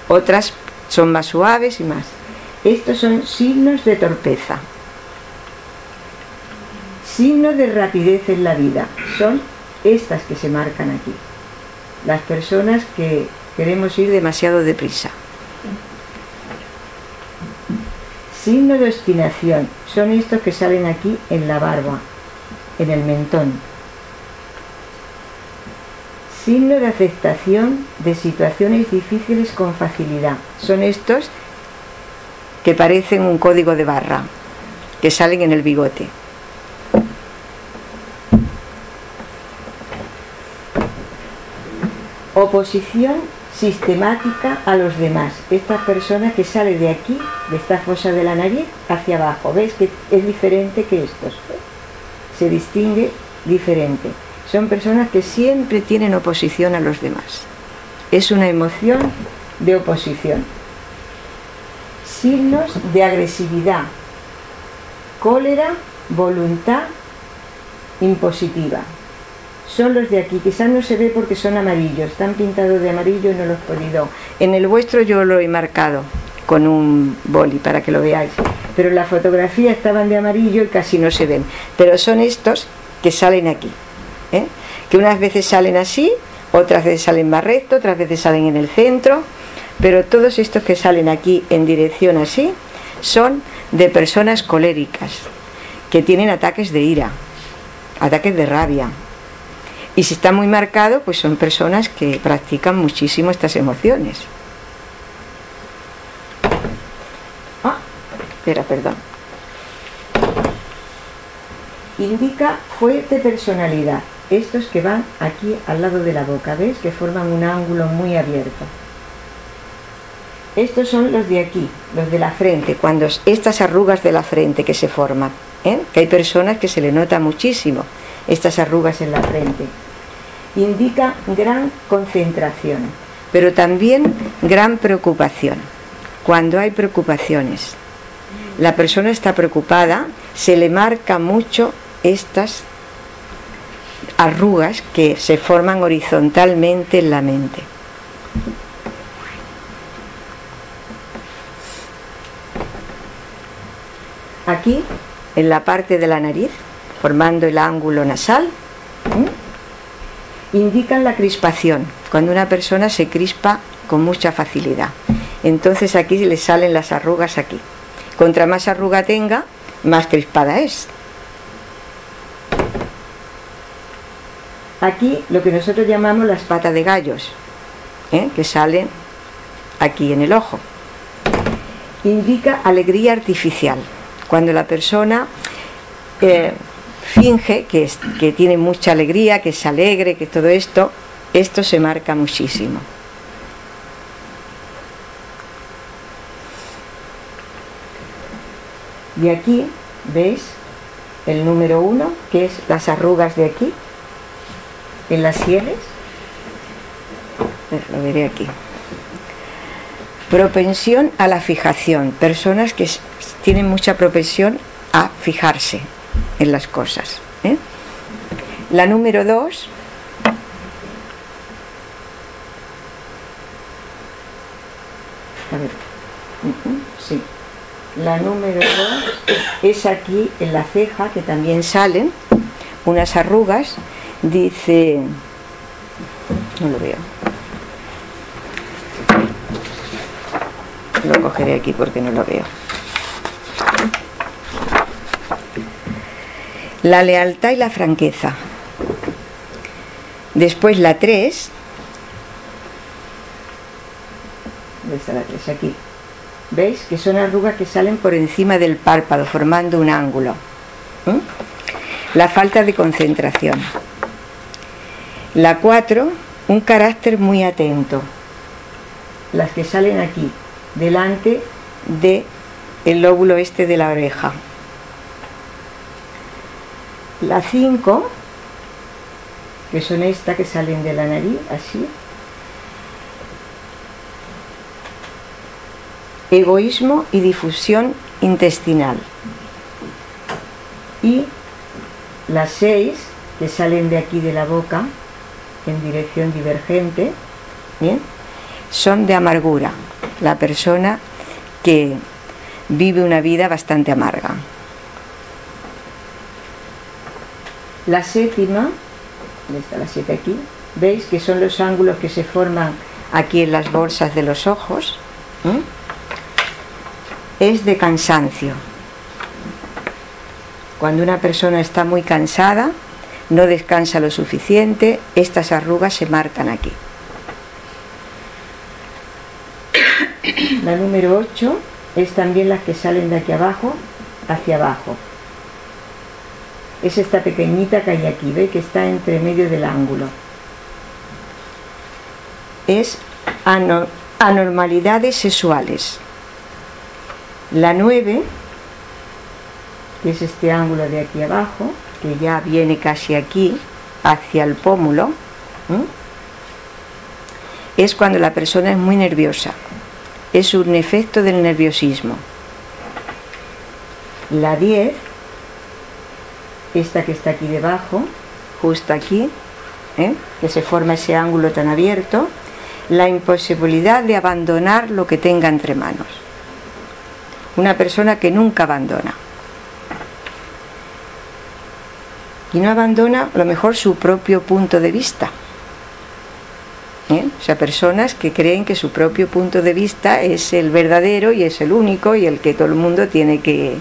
Speaker 1: Otras son más suaves y más. Estos son signos de torpeza. Signos de rapidez en la vida. Son estas que se marcan aquí. Las personas que queremos ir demasiado deprisa. Signo de obstinación. Son estos que salen aquí en la barba, en el mentón. Signo de aceptación de situaciones difíciles con facilidad. Son estos que parecen un código de barra, que salen en el bigote. Oposición sistemática a los demás. Estas personas que salen de aquí, de esta fosa de la nariz, hacia abajo. ¿Ves que es diferente que estos? Se distingue diferente. Son personas que siempre tienen oposición a los demás. Es una emoción de oposición. Signos de agresividad, cólera, voluntad impositiva. Son los de aquí, quizás no se ve porque son amarillos, están pintados de amarillo y no los he podido. En el vuestro yo lo he marcado con un boli para que lo veáis, pero en la fotografía estaban de amarillo y casi no se ven. Pero son estos que salen aquí, que unas veces salen así, otras veces salen más recto, otras veces salen en el centro. Pero todos estos que salen aquí en dirección así son de personas coléricas que tienen ataques de ira, ataques de rabia. Y si está muy marcado, pues son personas que practican muchísimo estas emociones. Perdón. Indica fuerte personalidad. Estos que van aquí al lado de la boca, ¿ves? Que forman un ángulo muy abierto. Estos son los de aquí, los de la frente, cuando estas arrugas de la frente que se forman, que hay personas que se le nota muchísimo estas arrugas en la frente. Indica gran concentración, pero también gran preocupación. Cuando hay preocupaciones, la persona está preocupada, se le marca mucho estas arrugas que se forman horizontalmente en la mente. Aquí, en la parte de la nariz, formando el ángulo nasal, indican la crispación, cuando una persona se crispa con mucha facilidad. Entonces aquí le salen las arrugas aquí. Contra más arruga tenga, más crispada es. Aquí lo que nosotros llamamos las patas de gallos, que salen aquí en el ojo. Indica alegría artificial. Cuando la persona finge que tiene mucha alegría, que es alegre, que todo esto se marca muchísimo. Y aquí, ¿veis? El número 1, que es las arrugas de aquí, en las sienes. Lo veré aquí. Propensión a la fijación. Personas que tienen mucha propensión a fijarse en las cosas. La número 2. A ver. Sí. La número 2 es aquí en la ceja, que también salen unas arrugas. Dice, no lo veo, lo cogeré aquí porque no lo veo. la lealtad y la franqueza. Después la 3, ¿dónde está la 3? Aquí. ¿Veis? Que son arrugas que salen por encima del párpado, formando un ángulo. La falta de concentración. La 4, un carácter muy atento. Las que salen aquí, delante del lóbulo este de la oreja. La 5, que son estas que salen de la nariz, así. Egoísmo y difusión intestinal. Y las 6, que salen de aquí de la boca, en dirección divergente, ¿bien? Son de amargura. La persona que vive una vida bastante amarga. La 7ª, ¿dónde está la 7 aquí? ¿Veis que son los ángulos que se forman aquí en las bolsas de los ojos? Es de cansancio. Cuando una persona está muy cansada, no descansa lo suficiente, estas arrugas se marcan aquí. La número 8 es también las que salen de aquí abajo hacia abajo. Es esta pequeñita que hay aquí, ¿ve? Que está entre medio del ángulo. Es anormalidades sexuales. La 9, que es este ángulo de aquí abajo, que ya viene casi aquí, hacia el pómulo, es cuando la persona es muy nerviosa. Es un efecto del nerviosismo. La 10, esta que está aquí debajo, justo aquí, que se forma ese ángulo tan abierto, la imposibilidad de abandonar lo que tenga entre manos. Una persona que nunca abandona. Y no abandona a lo mejor su propio punto de vista. O sea, personas que creen que su propio punto de vista es el verdadero y es el único y el que todo el mundo tiene que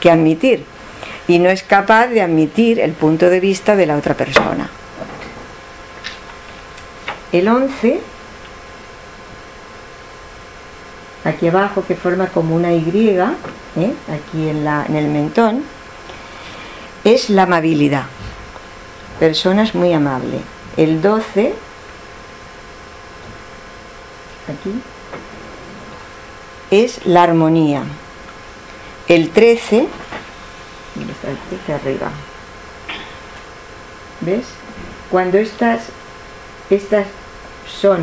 Speaker 1: admitir. Y no es capaz de admitir el punto de vista de la otra persona. El 11, aquí abajo, que forma como una Y, aquí en el mentón, es la amabilidad. Personas muy amables. El 12, aquí, es la armonía. El 13, ¿dónde está el 13? Arriba. ¿Ves? Cuando estas son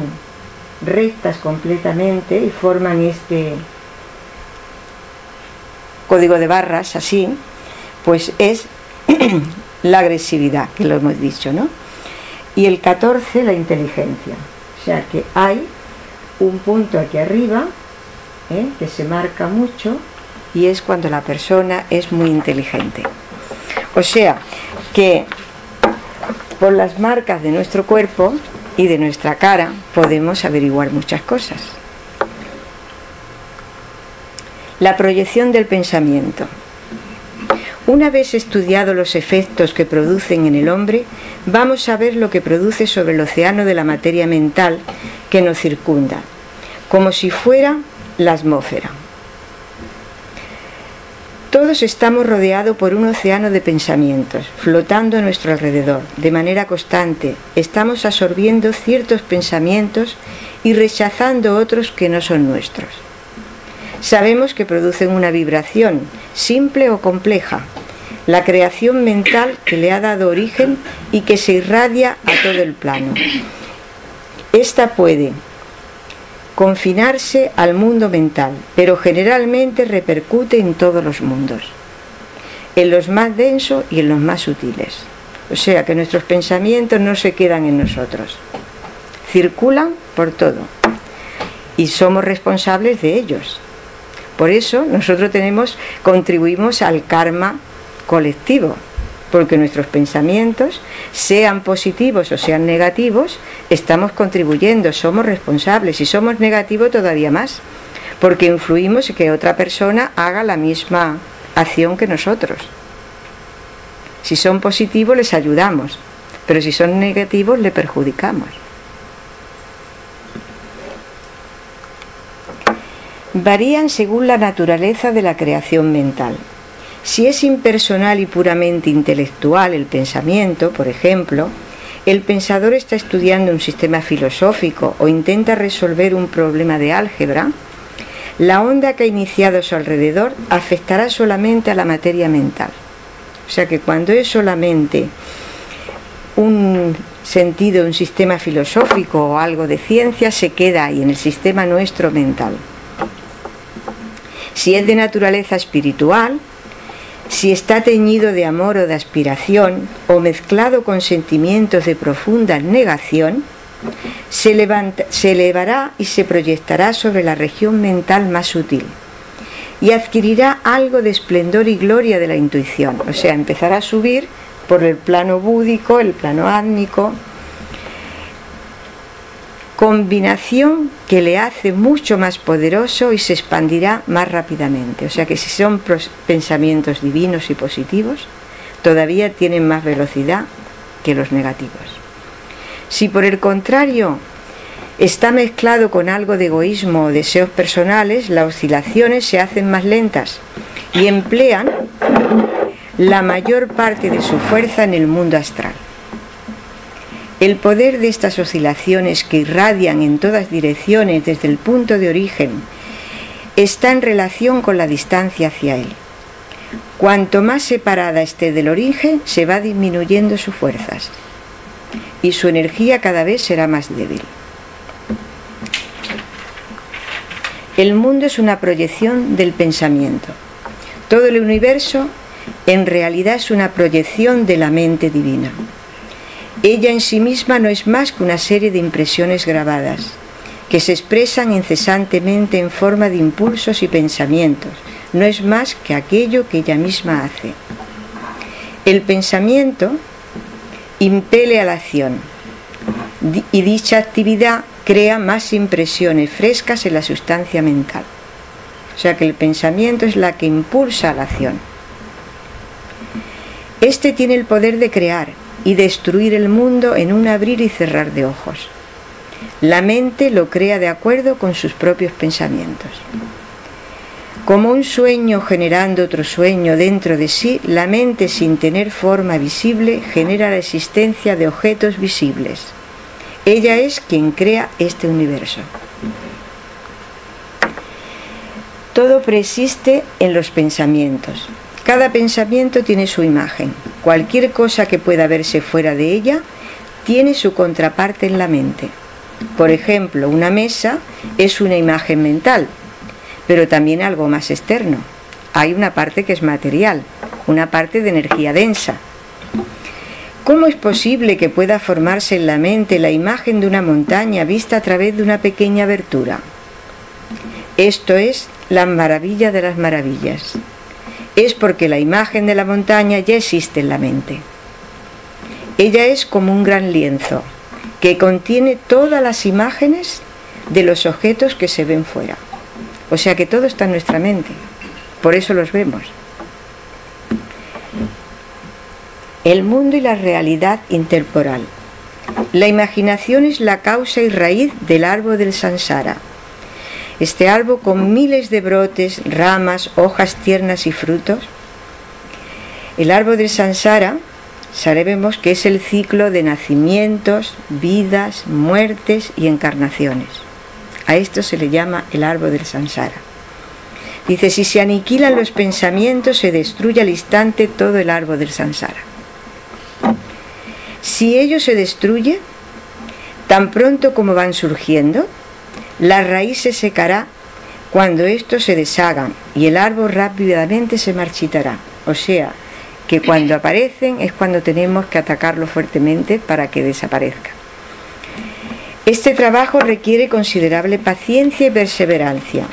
Speaker 1: rectas completamente y forman este código de barras así, pues es la agresividad, que lo hemos dicho, ¿no? Y el 14, la inteligencia. O sea que hay un punto aquí arriba, que se marca mucho, y es cuando la persona es muy inteligente. O sea que por las marcas de nuestro cuerpo y de nuestra cara podemos averiguar muchas cosas. La proyección del pensamiento. Una vez estudiados los efectos que producen en el hombre, vamos a ver lo que produce sobre el océano de la materia mental que nos circunda, como si fuera la atmósfera. Todos estamos rodeados por un océano de pensamientos, flotando a nuestro alrededor, de manera constante. Estamos absorbiendo ciertos pensamientos y rechazando otros que no son nuestros. Sabemos que producen una vibración, simple o compleja, la creación mental que le ha dado origen y que se irradia a todo el plano. Esta puede confinarse al mundo mental, pero generalmente repercute en todos los mundos, en los más densos y en los más sutiles. O sea que nuestros pensamientos no se quedan en nosotros, circulan por todo y somos responsables de ellos. Por eso nosotros contribuimos al karma colectivo, porque nuestros pensamientos, sean positivos o sean negativos, estamos contribuyendo, somos responsables. Si somos negativos, todavía más, porque influimos en que otra persona haga la misma acción que nosotros. Si son positivos les ayudamos, pero si son negativos les perjudicamos. Varían según la naturaleza de la creación mental. Si es impersonal y puramente intelectual el pensamiento, por ejemplo, el pensador está estudiando un sistema filosófico o intenta resolver un problema de álgebra, la onda que ha iniciado a su alrededor afectará solamente a la materia mental. O sea que cuando es solamente un sentido, un sistema filosófico o algo de ciencia, se queda ahí en el sistema nuestro mental. Si es de naturaleza espiritual, si está teñido de amor o de aspiración, o mezclado con sentimientos de profunda negación, se elevará y se proyectará sobre la región mental más sutil y adquirirá algo de esplendor y gloria de la intuición. O sea, empezará a subir por el plano búdico, el plano átmico, combinación que le hace mucho más poderoso y se expandirá más rápidamente. O sea que si son pensamientos divinos y positivos, todavía tienen más velocidad que los negativos. Si por el contrario está mezclado con algo de egoísmo o deseos personales, las oscilaciones se hacen más lentas y emplean la mayor parte de su fuerza en el mundo astral. El poder de estas oscilaciones que irradian en todas direcciones desde el punto de origen está en relación con la distancia hacia él. Cuanto más separada esté del origen, se va disminuyendo sus fuerzas y su energía cada vez será más débil. El mundo es una proyección del pensamiento. Todo el universo en realidad es una proyección de la mente divina. Ella en sí misma no es más que una serie de impresiones grabadas, que se expresan incesantemente en forma de impulsos y pensamientos. No es más que aquello que ella misma hace. El pensamiento impele a la acción, y dicha actividad crea más impresiones frescas en la sustancia mental. O sea que el pensamiento es la que impulsa a la acción. Este tiene el poder de crear y destruir el mundo en un abrir y cerrar de ojos. La mente lo crea de acuerdo con sus propios pensamientos. Como un sueño generando otro sueño dentro de sí, la mente sin tener forma visible genera la existencia de objetos visibles. Ella es quien crea este universo. Todo preexiste en los pensamientos. Cada pensamiento tiene su imagen. Cualquier cosa que pueda verse fuera de ella tiene su contraparte en la mente. Por ejemplo, una mesa es una imagen mental, pero también algo más externo. Hay una parte que es material, una parte de energía densa. ¿Cómo es posible que pueda formarse en la mente la imagen de una montaña vista a través de una pequeña abertura? Esto es la maravilla de las maravillas. Es porque la imagen de la montaña ya existe en la mente. Ella es como un gran lienzo que contiene todas las imágenes de los objetos que se ven fuera. O sea que todo está en nuestra mente, por eso los vemos. El mundo y la realidad interporal. La imaginación es la causa y raíz del árbol del samsara. Este árbol con miles de brotes, ramas, hojas tiernas y frutos. El árbol del samsara, sabemos que es el ciclo de nacimientos, vidas, muertes y encarnaciones. A esto se le llama el árbol del samsara. Dice, si se aniquilan los pensamientos, se destruye al instante todo el árbol del samsara. Si ello se destruye, tan pronto como van surgiendo, la raíz se secará cuando estos se deshagan y el árbol rápidamente se marchitará. O sea, que cuando aparecen es cuando tenemos que atacarlo fuertemente para que desaparezca. Este trabajo requiere considerable paciencia y perseverancia.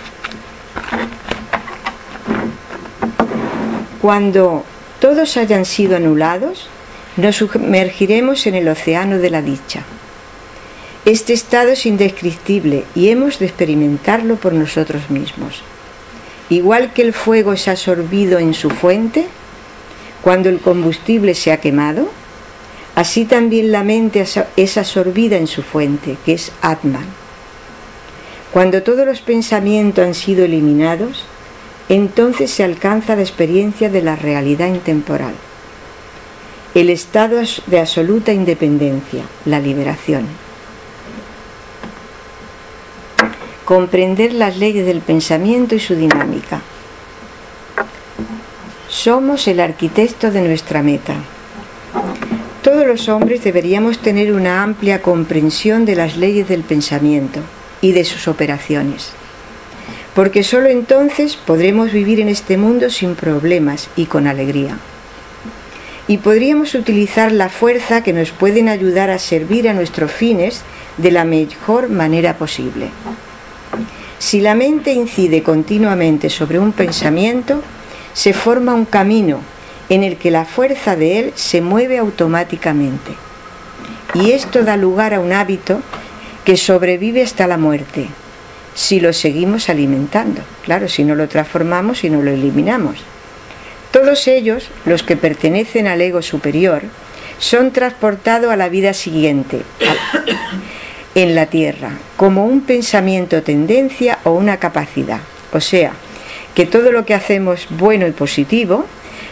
Speaker 1: Cuando todos hayan sido anulados, nos sumergiremos en el océano de la dicha. Este estado es indescriptible y hemos de experimentarlo por nosotros mismos. Igual que el fuego es absorbido en su fuente, cuando el combustible se ha quemado, así también la mente es absorbida en su fuente, que es Atman. Cuando todos los pensamientos han sido eliminados, entonces se alcanza la experiencia de la realidad intemporal, el estado de absoluta independencia, la liberación. Comprender las leyes del pensamiento y su dinámica. Somos el arquitecto de nuestra meta. Todos los hombres deberíamos tener una amplia comprensión de las leyes del pensamiento y de sus operaciones, porque sólo entonces podremos vivir en este mundo sin problemas y con alegría. Y podríamos utilizar la fuerza que nos pueden ayudar a servir a nuestros fines de la mejor manera posible. Si la mente incide continuamente sobre un pensamiento, se forma un camino en el que la fuerza de él se mueve automáticamente. Y esto da lugar a un hábito que sobrevive hasta la muerte, si lo seguimos alimentando. Claro, si no lo transformamos y no lo eliminamos. Todos ellos, los que pertenecen al ego superior, son transportados a la vida siguiente, en la Tierra, como un pensamiento, tendencia o una capacidad. O sea, que todo lo que hacemos bueno y positivo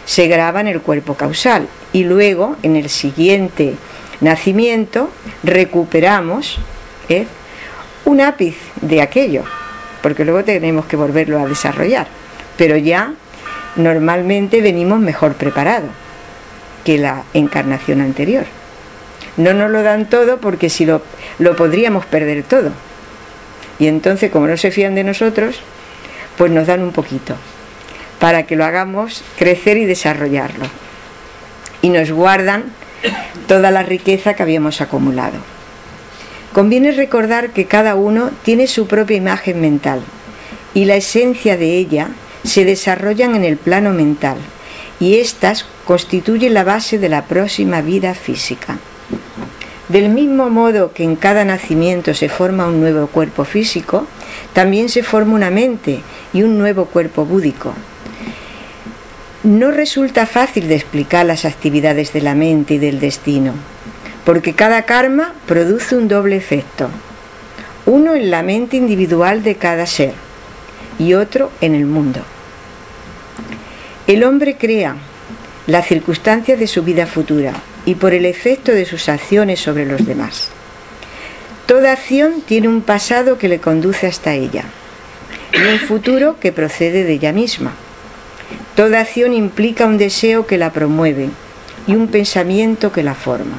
Speaker 1: se graba en el cuerpo causal y luego, en el siguiente nacimiento, recuperamos un ápice de aquello, porque luego tenemos que volverlo a desarrollar, pero ya normalmente venimos mejor preparados que la encarnación anterior. No nos lo dan todo, porque si lo podríamos perder todo, y entonces, como no se fían de nosotros, pues nos dan un poquito para que lo hagamos crecer y desarrollarlo, y nos guardan toda la riqueza que habíamos acumulado. Conviene recordar que cada uno tiene su propia imagen mental, y la esencia de ella se desarrollan en el plano mental, y éstas constituyen la base de la próxima vida física. Del mismo modo que en cada nacimiento se forma un nuevo cuerpo físico, también se forma una mente y un nuevo cuerpo búdico. No resulta fácil de explicar las actividades de la mente y del destino, porque cada karma produce un doble efecto, uno en la mente individual de cada ser y otro en el mundo. El hombre crea las circunstancias de su vida futura y por el efecto de sus acciones sobre los demás. Toda acción tiene un pasado que le conduce hasta ella y un futuro que procede de ella misma. Toda acción implica un deseo que la promueve y un pensamiento que la forma.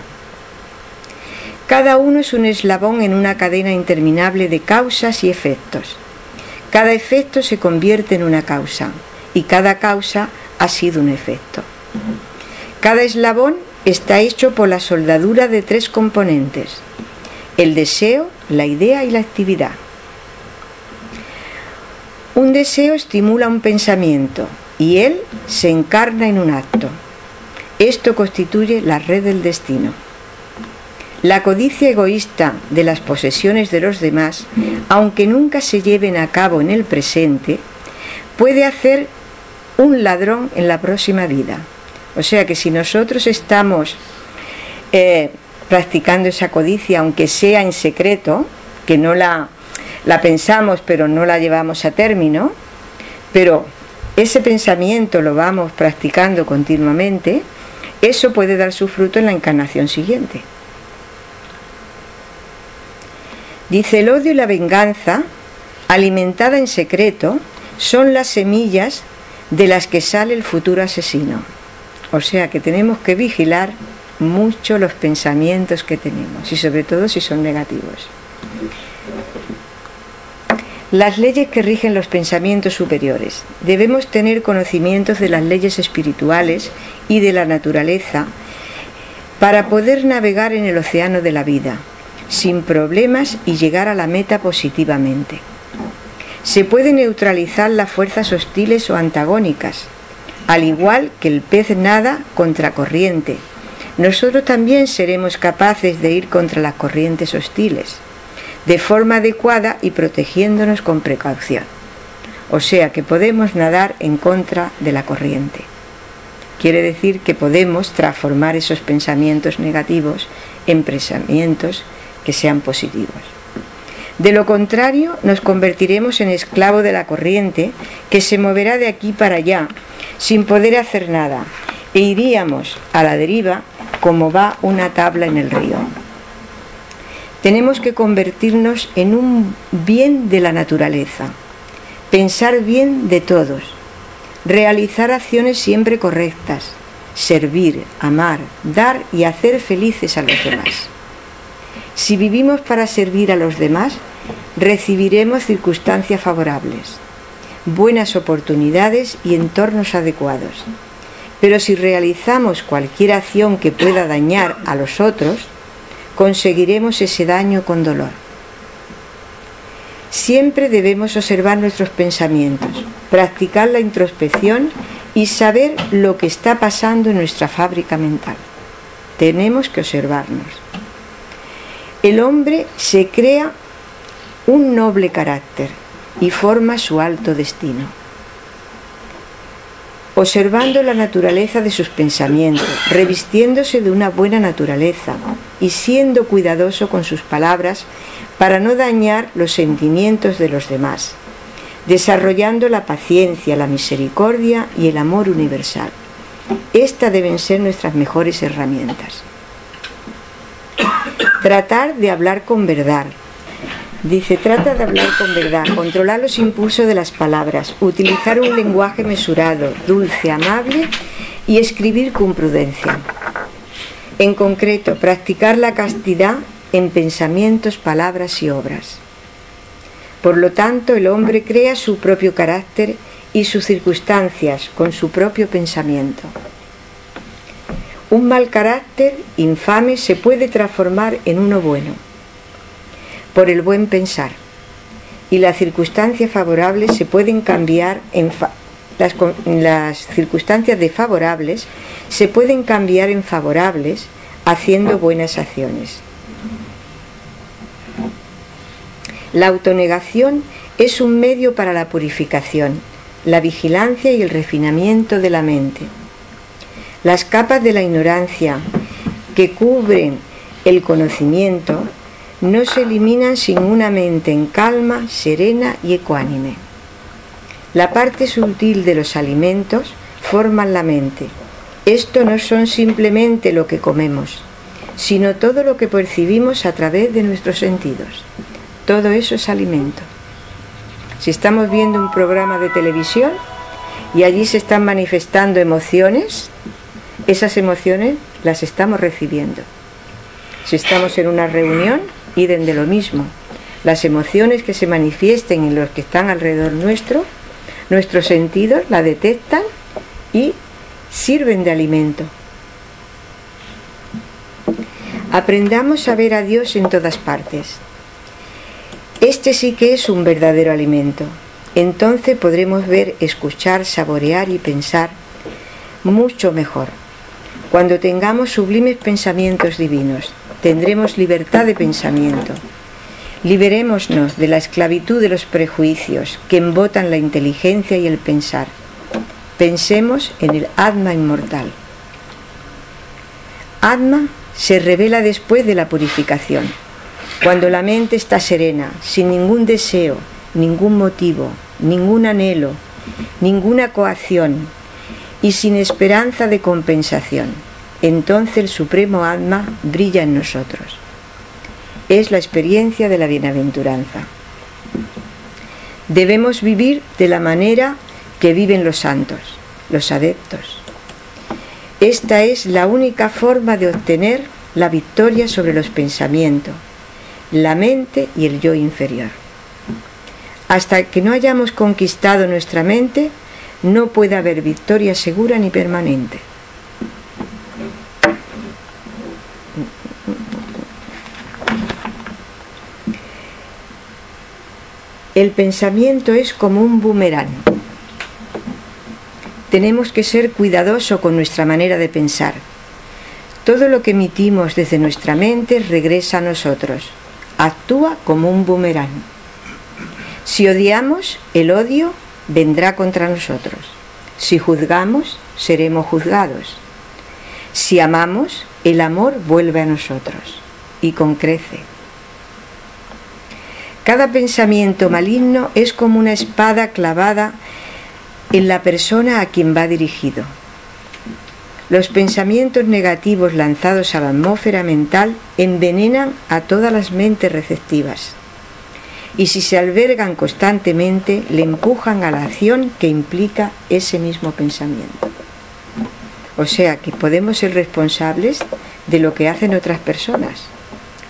Speaker 1: Cada uno es un eslabón en una cadena interminable de causas y efectos. Cada efecto se convierte en una causa y cada causa ha sido un efecto. Cada eslabón está hecho por la soldadura de 3 componentes: el deseo, la idea y la actividad. Un deseo estimula un pensamiento y él se encarna en un acto. Esto constituye la red del destino. La codicia egoísta de las posesiones de los demás, aunque nunca se lleven a cabo en el presente, puede hacer un ladrón en la próxima vida. O sea que si nosotros estamos practicando esa codicia, aunque sea en secreto, que no la pensamos pero no la llevamos a término, pero ese pensamiento lo vamos practicando continuamente, eso puede dar su fruto en la encarnación siguiente. Dice: el odio y la venganza, alimentada en secreto, son las semillas de las que sale el futuro asesino. O sea que tenemos que vigilar mucho los pensamientos que tenemos, y sobre todo si son negativos. Las leyes que rigen los pensamientos superiores. Debemos tener conocimientos de las leyes espirituales y de la naturaleza para poder navegar en el océano de la vida sin problemas y llegar a la meta positivamente. Se puede neutralizar las fuerzas hostiles o antagónicas, al igual que el pez nada contra corriente. Nosotros también seremos capaces de ir contra las corrientes hostiles, de forma adecuada y protegiéndonos con precaución. O sea que podemos nadar en contra de la corriente. Quiere decir que podemos transformar esos pensamientos negativos en pensamientos que sean positivos. De lo contrario, nos convertiremos en esclavos de la corriente que se moverá de aquí para allá sin poder hacer nada e iríamos a la deriva como va una tabla en el río. Tenemos que convertirnos en un bien de la naturaleza, pensar bien de todos, realizar acciones siempre correctas, servir, amar, dar y hacer felices a los demás. Si vivimos para servir a los demás, recibiremos circunstancias favorables, buenas oportunidades y entornos adecuados. Pero si realizamos cualquier acción que pueda dañar a los otros, conseguiremos ese daño con dolor. Siempre debemos observar nuestros pensamientos, practicar la introspección y saber lo que está pasando en nuestra fábrica mental. Tenemos que observarnos. El hombre se crea un noble carácter y forma su alto destino. Observando la naturaleza de sus pensamientos, revistiéndose de una buena naturaleza y siendo cuidadoso con sus palabras para no dañar los sentimientos de los demás, desarrollando la paciencia, la misericordia y el amor universal. Estas deben ser nuestras mejores herramientas. Tratar de hablar con verdad. Dice, trata de hablar con verdad, controlar los impulsos de las palabras, utilizar un lenguaje mesurado, dulce, amable y escribir con prudencia. En concreto, practicar la castidad en pensamientos, palabras y obras. Por lo tanto, el hombre crea su propio carácter y sus circunstancias con su propio pensamiento. Un mal carácter infame se puede transformar en uno bueno por el buen pensar, y las circunstancias favorables se pueden cambiar las circunstancias desfavorables se pueden cambiar en favorables haciendo buenas acciones. La autonegación es un medio para la purificación, la vigilancia y el refinamiento de la mente. Las capas de la ignorancia que cubren el conocimiento no se eliminan sin una mente en calma, serena y ecuánime. La parte sutil de los alimentos forman la mente. Esto no son simplemente lo que comemos, sino todo lo que percibimos a través de nuestros sentidos. Todo eso es alimento. Si estamos viendo un programa de televisión y allí se están manifestando emociones, esas emociones las estamos recibiendo. Si estamos en una reunión, idem de lo mismo. Las emociones que se manifiesten en los que están alrededor nuestro, nuestros sentidos la detectan y sirven de alimento. Aprendamos a ver a Dios en todas partes. Este sí que es un verdadero alimento. Entonces podremos ver, escuchar, saborear y pensar mucho mejor. Cuando tengamos sublimes pensamientos divinos, tendremos libertad de pensamiento. Liberémonos de la esclavitud de los prejuicios que embotan la inteligencia y el pensar. Pensemos en el Atma inmortal. Atma se revela después de la purificación, cuando la mente está serena, sin ningún deseo, ningún motivo, ningún anhelo, ninguna coacción y sin esperanza de compensación. Entonces el Supremo Atma brilla en nosotros. Es la experiencia de la bienaventuranza. Debemos vivir de la manera que viven los santos, los adeptos. Esta es la única forma de obtener la victoria sobre los pensamientos, la mente y el yo inferior. Hasta que no hayamos conquistado nuestra mente, no puede haber victoria segura ni permanente. El pensamiento es como un boomerang. Tenemos que ser cuidadosos con nuestra manera de pensar. Todo lo que emitimos desde nuestra mente regresa a nosotros. Actúa como un boomerang. Si odiamos, el odio vendrá contra nosotros. Si juzgamos, seremos juzgados. Si amamos, el amor vuelve a nosotros y concrece. Cada pensamiento maligno es como una espada clavada en la persona a quien va dirigido. Los pensamientos negativos lanzados a la atmósfera mental envenenan a todas las mentes receptivas y si se albergan constantemente le empujan a la acción que implica ese mismo pensamiento. O sea que podemos ser responsables de lo que hacen otras personas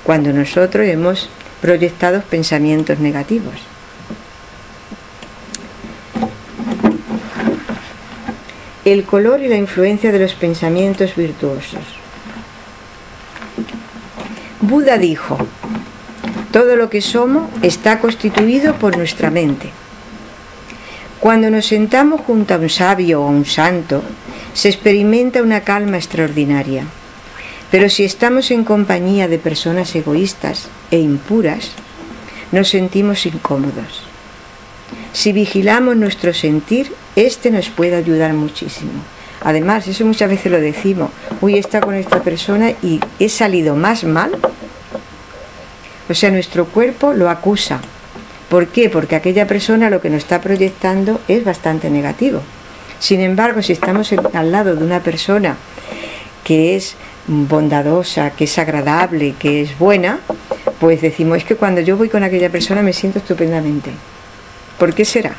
Speaker 1: cuando nosotros hemos proyectado pensamientos negativos. El color y la influencia de los pensamientos virtuosos. Buda dijo: todo lo que somos está constituido por nuestra mente. Cuando nos sentamos junto a un sabio o a un santo, se experimenta una calma extraordinaria. Pero si estamos en compañía de personas egoístas e impuras, nos sentimos incómodos. Si vigilamos nuestro sentir, este nos puede ayudar muchísimo. Además, eso muchas veces lo decimos: uy, está con esta persona y he salido más mal. O sea, nuestro cuerpo lo acusa. ¿Por qué? Porque aquella persona lo que nos está proyectando es bastante negativo. Sin embargo, si estamos al lado de una persona que es bondadosa, que es agradable, que es buena, pues decimos: es que cuando yo voy con aquella persona me siento estupendamente. ¿Por qué será?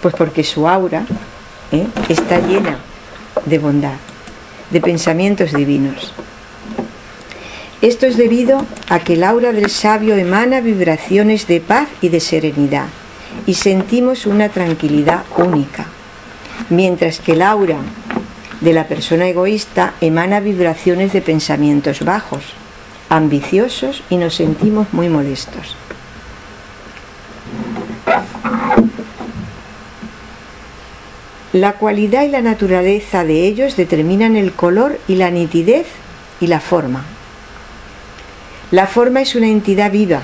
Speaker 1: Pues porque su aura está llena de bondad, de pensamientos divinos. Esto es debido a que el aura del sabio emana vibraciones de paz y de serenidad y sentimos una tranquilidad única, mientras que el aura de la persona egoísta emana vibraciones de pensamientos bajos, ambiciosos y nos sentimos muy molestos. La cualidad y la naturaleza de ellos determinan el color y la nitidez y la forma. La forma es una entidad viva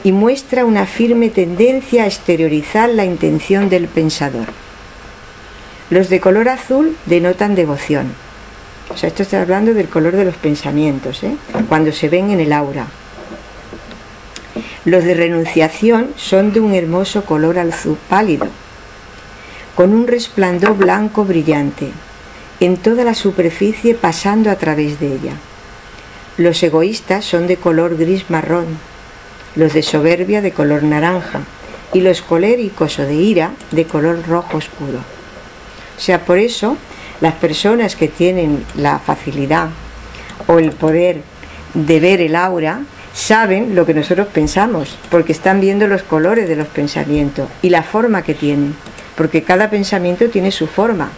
Speaker 1: y muestra una firme tendencia a exteriorizar la intención del pensador. Los de color azul denotan devoción. O sea, esto está hablando del color de los pensamientos, cuando se ven en el aura. Los de renunciación son de un hermoso color azul pálido, con un resplandor blanco brillante, en toda la superficie pasando a través de ella. Los egoístas son de color gris marrón, los de soberbia de color naranja y los coléricos o de ira de color rojo oscuro. O sea, por eso las personas que tienen la facilidad o el poder de ver el aura saben lo que nosotros pensamos, porque están viendo los colores de los pensamientos y la forma que tienen, porque cada pensamiento tiene su forma.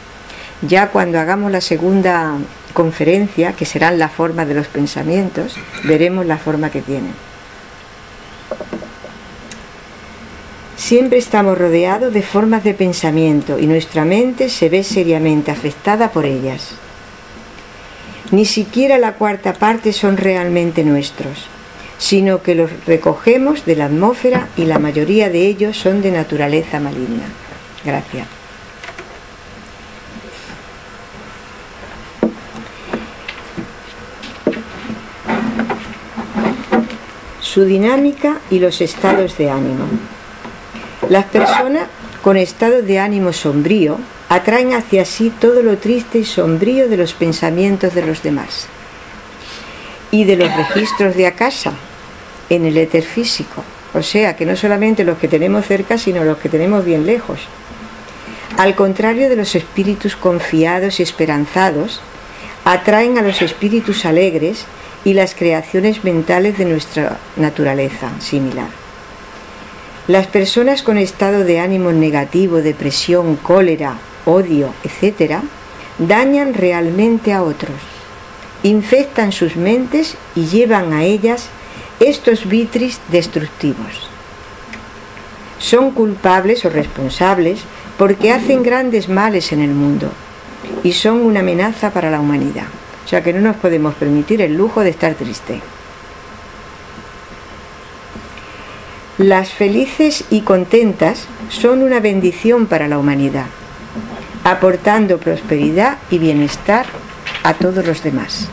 Speaker 1: Ya cuando hagamos la segunda conferencia, que será la forma de los pensamientos, veremos la forma que tienen. Siempre estamos rodeados de formas de pensamiento y nuestra mente se ve seriamente afectada por ellas. Ni siquiera la cuarta parte son realmente nuestros, sino que los recogemos de la atmósfera y la mayoría de ellos son de naturaleza maligna. Gracias. Su dinámica y los estados de ánimo. Las personas con estado de ánimo sombrío atraen hacia sí todo lo triste y sombrío de los pensamientos de los demás y de los registros de Akasha en el éter físico. O sea, que no solamente los que tenemos cerca, sino los que tenemos bien lejos. Al contrario de los espíritus confiados y esperanzados, atraen a los espíritus alegres y las creaciones mentales de nuestra naturaleza similar. Las personas con estado de ánimo negativo, depresión, cólera, odio, etc., dañan realmente a otros, infectan sus mentes y llevan a ellas estos vitris destructivos. Son culpables o responsables porque hacen grandes males en el mundo y son una amenaza para la humanidad. O sea que no nos podemos permitir el lujo de estar tristes. Las felices y contentas son una bendición para la humanidad. aportando prosperidad y bienestar a todos los demás.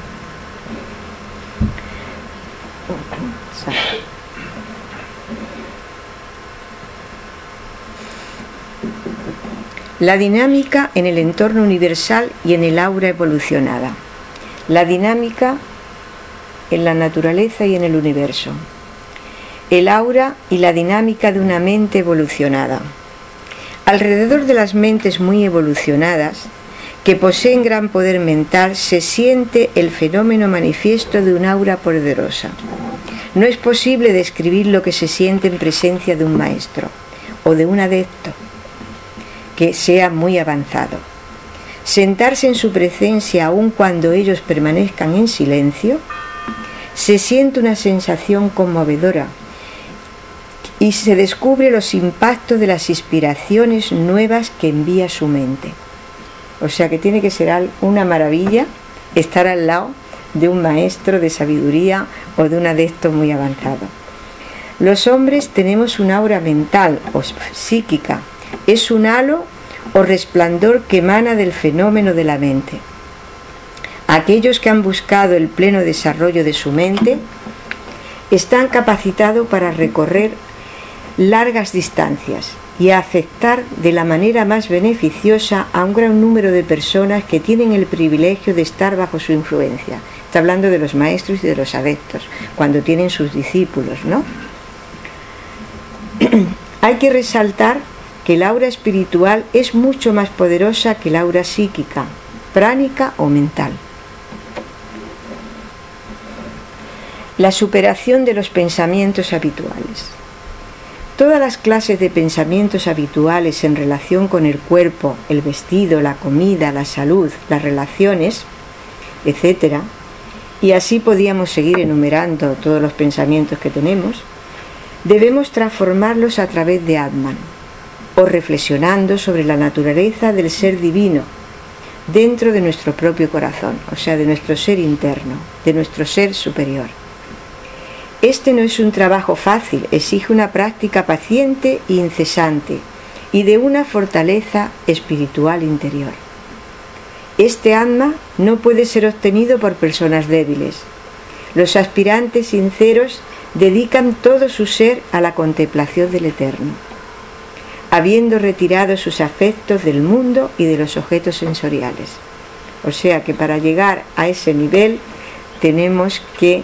Speaker 1: La dinámica en el entorno universal y en el aura evolucionada. La dinámica en la naturaleza y en el universo. El aura y la dinámica de una mente evolucionada. Alrededor de las mentes muy evolucionadas, que poseen gran poder mental, se siente el fenómeno manifiesto de un aura poderosa. No es posible describir lo que se siente en presencia de un maestro o de un adepto que sea muy avanzado. Sentarse en su presencia aun cuando ellos permanezcan en silencio, se siente una sensación conmovedora y se descubre los impactos de las inspiraciones nuevas que envía su mente. O sea que tiene que ser una maravilla estar al lado de un maestro de sabiduría o de un adepto muy avanzado. Los hombres tenemos un aura mental o psíquica. Es un halo o resplandor que emana del fenómeno de la mente. Aquellos que han buscado el pleno desarrollo de su mente están capacitados para recorrer largas distancias y a afectar de la manera más beneficiosa a un gran número de personas que tienen el privilegio de estar bajo su influencia. Está hablando de los maestros y de los adeptos, cuando tienen sus discípulos, ¿no? Hay que resaltar que el aura espiritual es mucho más poderosa que el aura psíquica, pránica o mental. La superación de los pensamientos habituales. Todas las clases de pensamientos habituales en relación con el cuerpo, el vestido, la comida, la salud, las relaciones, etc., y así podíamos seguir enumerando todos los pensamientos que tenemos, debemos transformarlos a través de Atman, o reflexionando sobre la naturaleza del ser divino dentro de nuestro propio corazón, o sea, de nuestro ser interno, de nuestro ser superior. Este no es un trabajo fácil, exige una práctica paciente e incesante y de una fortaleza espiritual interior. Este Atma no puede ser obtenido por personas débiles. Los aspirantes sinceros dedican todo su ser a la contemplación del Eterno, habiendo retirado sus afectos del mundo y de los objetos sensoriales. O sea que para llegar a ese nivel tenemos que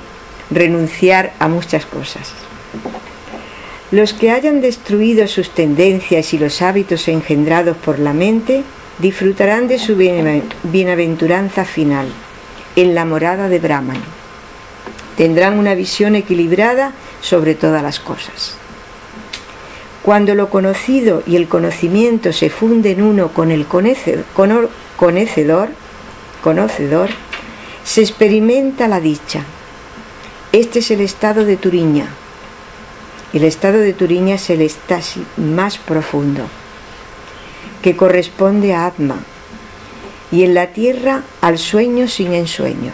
Speaker 1: renunciar a muchas cosas. Los que hayan destruido sus tendencias y los hábitos engendrados por la mente disfrutarán de su bienaventuranza final en la morada de Brahman. Tendrán una visión equilibrada sobre todas las cosas. Cuando lo conocido y el conocimiento se funden uno con el conocedor, se experimenta la dicha. Este es el estado de Turiña. El estado de Turiña es el éxtasis más profundo, que corresponde a Atma, y en la tierra al sueño sin ensueño.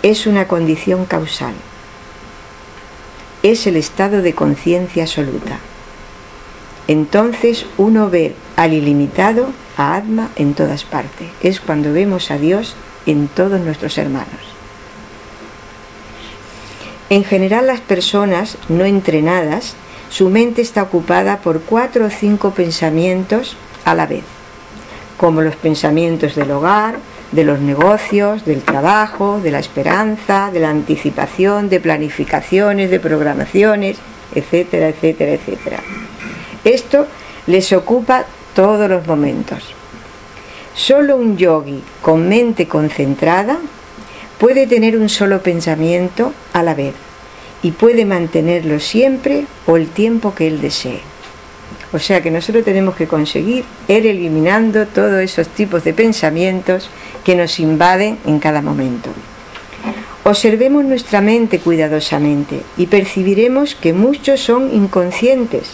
Speaker 1: Es una condición causal. Es el estado de conciencia absoluta. Entonces uno ve al ilimitado, a Atma, en todas partes. Es cuando vemos a Dios en todos nuestros hermanos. En general, las personas no entrenadas, su mente está ocupada por 4 o 5 pensamientos a la vez, como los pensamientos del hogar, de los negocios, del trabajo, de la esperanza, de la anticipación, de planificaciones, de programaciones, etcétera, etcétera, etcétera. Esto les ocupa todos los momentos. Solo un yogi con mente concentrada puede tener un solo pensamiento a la vez y puede mantenerlo siempre o el tiempo que él desee. O sea que nosotros tenemos que conseguir ir eliminando todos esos tipos de pensamientos que nos invaden en cada momento. Observemos nuestra mente cuidadosamente y percibiremos que muchos son inconscientes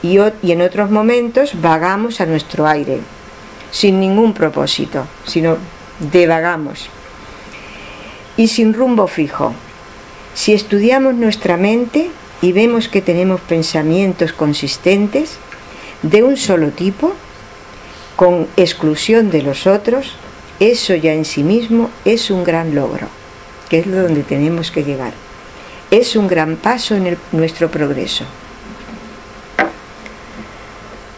Speaker 1: y en otros momentos vagamos a nuestro aire, sin ningún propósito, sino divagamos y sin rumbo fijo. Si estudiamos nuestra mente y vemos que tenemos pensamientos consistentes de un solo tipo, con exclusión de los otros, eso ya en sí mismo es un gran logro, que es donde tenemos que llegar. Es un gran paso en nuestro progreso.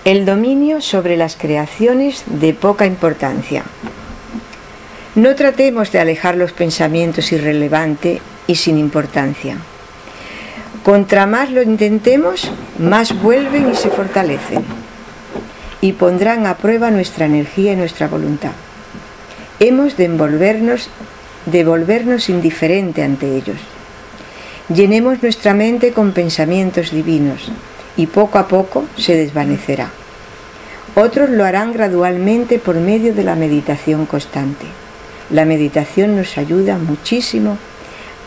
Speaker 1: El dominio sobre las creaciones de poca importancia. No tratemos de alejar los pensamientos irrelevantes y sin importancia. Contra más lo intentemos, más vuelven y se fortalecen, y pondrán a prueba nuestra energía y nuestra voluntad. Hemos de volvernos indiferente ante ellos. Llenemos nuestra mente con pensamientos divinos, y poco a poco se desvanecerá. Otros lo harán gradualmente por medio de la meditación constante. La meditación nos ayuda muchísimo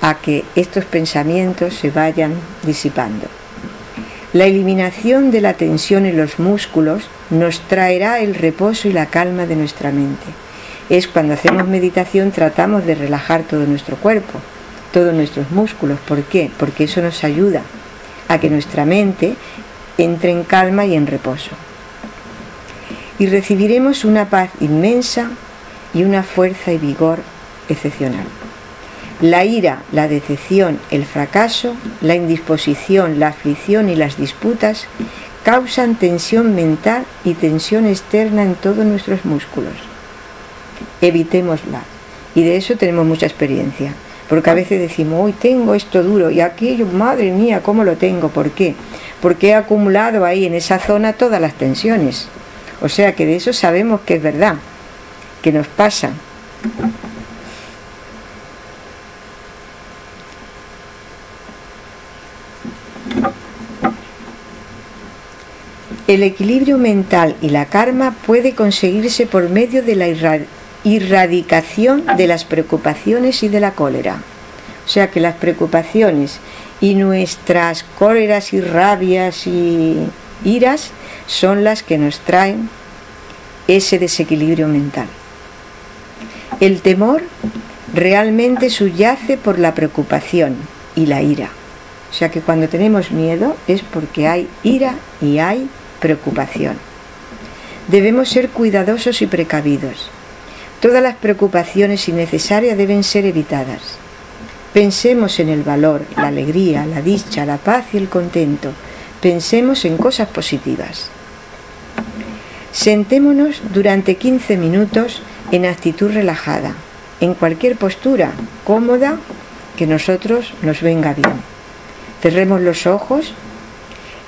Speaker 1: a que estos pensamientos se vayan disipando. La eliminación de la tensión en los músculos nos traerá el reposo y la calma de nuestra mente. Es cuando hacemos meditación, tratamos de relajar todo nuestro cuerpo, todos nuestros músculos. ¿Por qué? Porque eso nos ayuda a que nuestra mente entre en calma y en reposo. Y recibiremos una paz inmensa y una fuerza y vigor excepcional. La ira, la decepción, el fracaso, la indisposición, la aflicción y las disputas causan tensión mental y tensión externa en todos nuestros músculos. Evitémosla. Y de eso tenemos mucha experiencia. Porque a veces decimos, hoy tengo esto duro y aquello, madre mía, ¿cómo lo tengo? ¿Por qué? Porque he acumulado ahí en esa zona todas las tensiones. O sea que de eso sabemos que es verdad, que nos pasa. El equilibrio mental y la calma puede conseguirse por medio de la erradicación de las preocupaciones y de la cólera. O sea que las preocupaciones y nuestras cóleras y rabias y iras son las que nos traen ese desequilibrio mental. El temor realmente subyace por la preocupación y la ira. O sea que cuando tenemos miedo es porque hay ira y hay preocupación. Debemos ser cuidadosos y precavidos. Todas las preocupaciones innecesarias deben ser evitadas. Pensemos en el valor, la alegría, la dicha, la paz y el contento. Pensemos en cosas positivas. Sentémonos durante 15 minutos en actitud relajada, en cualquier postura cómoda que nosotros nos venga bien. Cerremos los ojos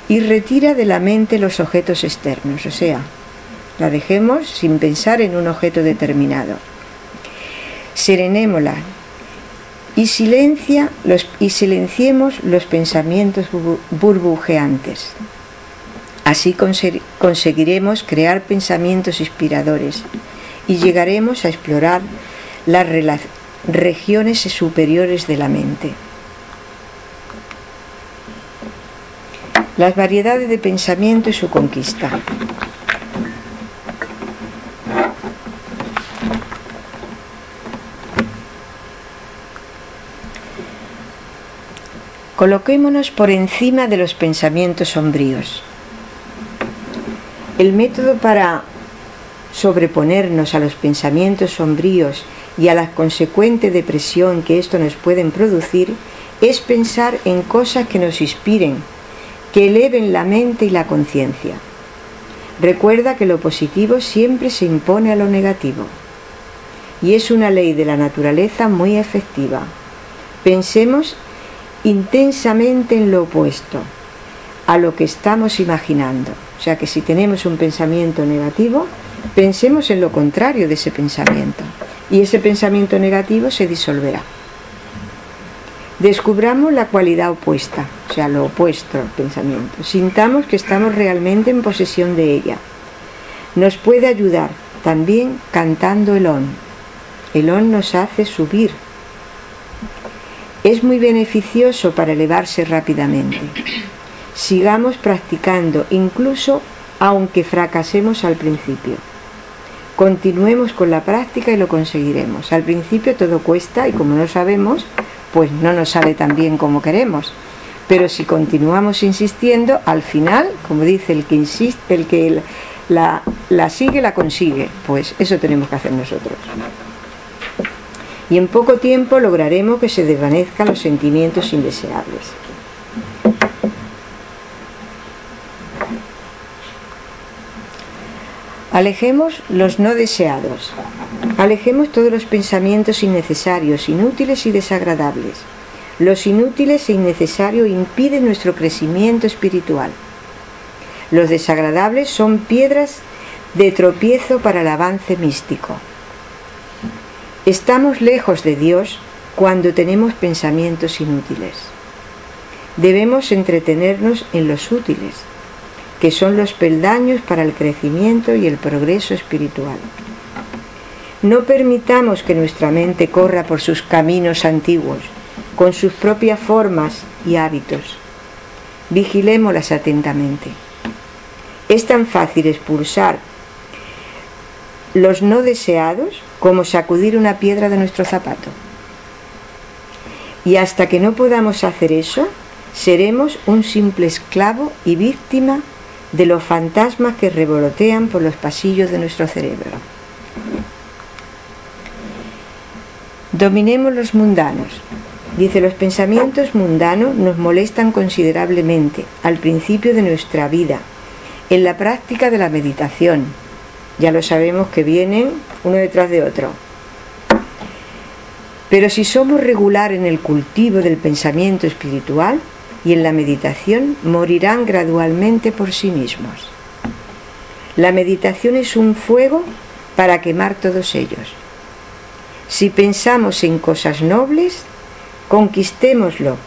Speaker 1: y retira de la mente los objetos externos, o sea, la dejemos sin pensar en un objeto determinado. Serenémosla y silenciemos los pensamientos burbujeantes. Así conseguiremos crear pensamientos inspiradores y llegaremos a explorar las regiones superiores de la mente. Las variedades de pensamiento y su conquista. Coloquémonos por encima de los pensamientos sombríos. El método para sobreponernos a los pensamientos sombríos y a la consecuente depresión que esto nos pueden producir es pensar en cosas que nos inspiren, que eleven la mente y la conciencia. Recuerda que lo positivo siempre se impone a lo negativo y es una ley de la naturaleza muy efectiva. Pensemos intensamente en lo opuesto a lo que estamos imaginando. O sea que si tenemos un pensamiento negativo, pensemos en lo contrario de ese pensamiento y ese pensamiento negativo se disolverá. Descubramos la cualidad opuesta, o sea, lo opuesto al pensamiento. Sintamos que estamos realmente en posesión de ella. Nos puede ayudar también cantando el OM. El OM nos hace subir. Es muy beneficioso para elevarse rápidamente. Sigamos practicando, incluso aunque fracasemos al principio. Continuemos con la práctica y lo conseguiremos. Al principio todo cuesta y como no sabemos, pues no nos sale tan bien como queremos. Pero si continuamos insistiendo, al final, como dice el que insiste, la sigue, la consigue. Pues eso tenemos que hacer nosotros. Y en poco tiempo lograremos que se desvanezcan los sentimientos indeseables. Alejemos los no deseados. Alejemos todos los pensamientos innecesarios, inútiles y desagradables. Los inútiles e innecesarios impiden nuestro crecimiento espiritual. Los desagradables son piedras de tropiezo para el avance místico. Estamos lejos de Dios cuando tenemos pensamientos inútiles. Debemos entretenernos en los útiles, que son los peldaños para el crecimiento y el progreso espiritual. No permitamos que nuestra mente corra por sus caminos antiguos, con sus propias formas y hábitos. Vigilémoslas atentamente. Es tan fácil expulsar los no deseados como sacudir una piedra de nuestro zapato. Y hasta que no podamos hacer eso, seremos un simple esclavo y víctima de los fantasmas que revolotean por los pasillos de nuestro cerebro. Dominemos los mundanos. Dice, los pensamientos mundanos nos molestan considerablemente al principio de nuestra vida, en la práctica de la meditación. Ya lo sabemos que vienen uno detrás de otro. Pero si somos regular en el cultivo del pensamiento espiritual y en la meditación, morirán gradualmente por sí mismos. La meditación es un fuego para quemar todos ellos. Si pensamos en cosas nobles, conquistémoslo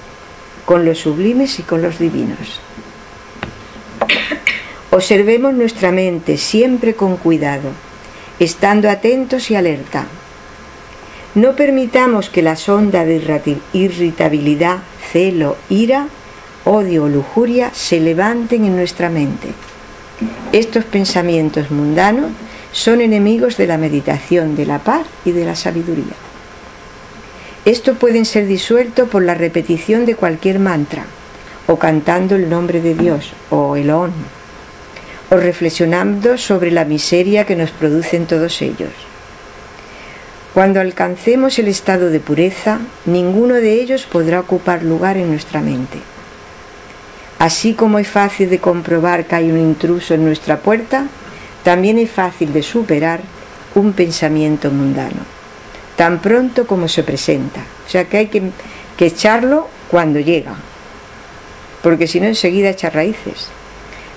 Speaker 1: con los sublimes y con los divinos. Observemos nuestra mente siempre con cuidado, estando atentos y alerta. No permitamos que las ondas de irritabilidad, celo, ira, odio o lujuria se levanten en nuestra mente. Estos pensamientos mundanos son enemigos de la meditación, de la paz y de la sabiduría. Estos pueden ser disueltos por la repetición de cualquier mantra, o cantando el nombre de Dios, o el Om, o reflexionando sobre la miseria que nos producen todos ellos. Cuando alcancemos el estado de pureza, ninguno de ellos podrá ocupar lugar en nuestra mente. Así como es fácil de comprobar que hay un intruso en nuestra puerta, también es fácil de superar un pensamiento mundano, tan pronto como se presenta. O sea que hay que echarlo cuando llega, porque si no enseguida echa raíces.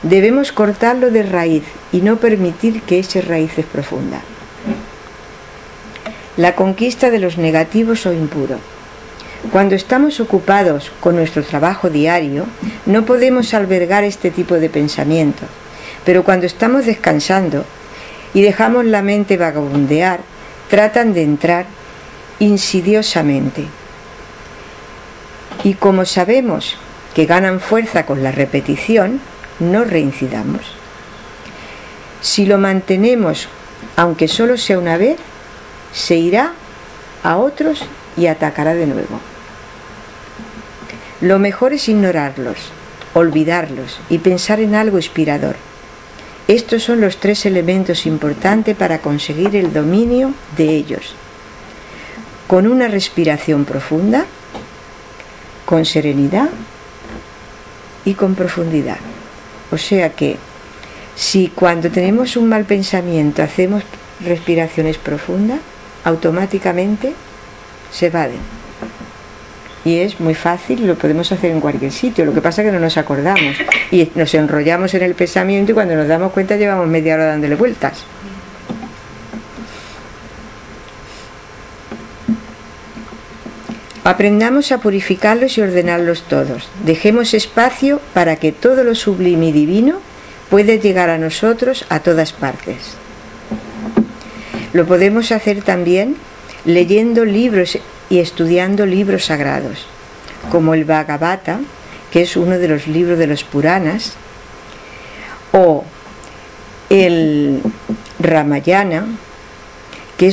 Speaker 1: Debemos cortarlo de raíz y no permitir que eche raíces profundas. La conquista de los negativos o impuros. Cuando estamos ocupados con nuestro trabajo diario, no podemos albergar este tipo de pensamientos, pero cuando estamos descansando y dejamos la mente vagabundear, tratan de entrar insidiosamente. Y como sabemos que ganan fuerza con la repetición, no reincidamos. Si lo mantenemos, aunque solo sea una vez, se irá a otros y atacará de nuevo. Lo mejor es ignorarlos, olvidarlos y pensar en algo inspirador. Estos son los tres elementos importantes para conseguir el dominio de ellos. Con una respiración profunda, con serenidad y con profundidad. O sea que, si cuando tenemos un mal pensamiento hacemos respiraciones profundas, automáticamente se evaden. Y es muy fácil, lo podemos hacer en cualquier sitio. Lo que pasa es que no nos acordamos y nos enrollamos en el pensamiento y cuando nos damos cuenta llevamos media hora dándole vueltas. Aprendamos a purificarlos y ordenarlos todos. Dejemos espacio para que todo lo sublime y divino pueda llegar a nosotros a todas partes. Lo podemos hacer también leyendo libros y estudiando libros sagrados, como el Bhagavata, que es uno de los libros de los Puranas, o el Ramayana, que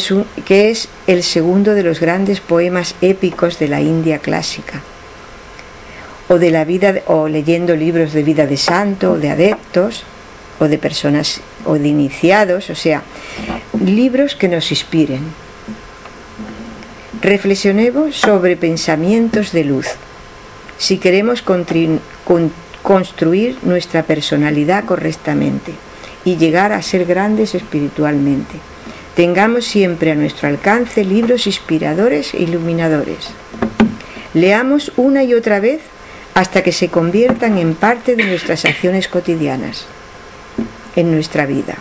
Speaker 1: es el segundo de los grandes poemas épicos de la India clásica, o leyendo libros de vida de santo o de adeptos, o de personas o de iniciados, o sea, libros que nos inspiren. Reflexionemos sobre pensamientos de luz. Si queremos construir nuestra personalidad correctamente y llegar a ser grandes espiritualmente, tengamos siempre a nuestro alcance libros inspiradores e iluminadores. Leamos una y otra vez hasta que se conviertan en parte de nuestras acciones cotidianas, en nuestra vida.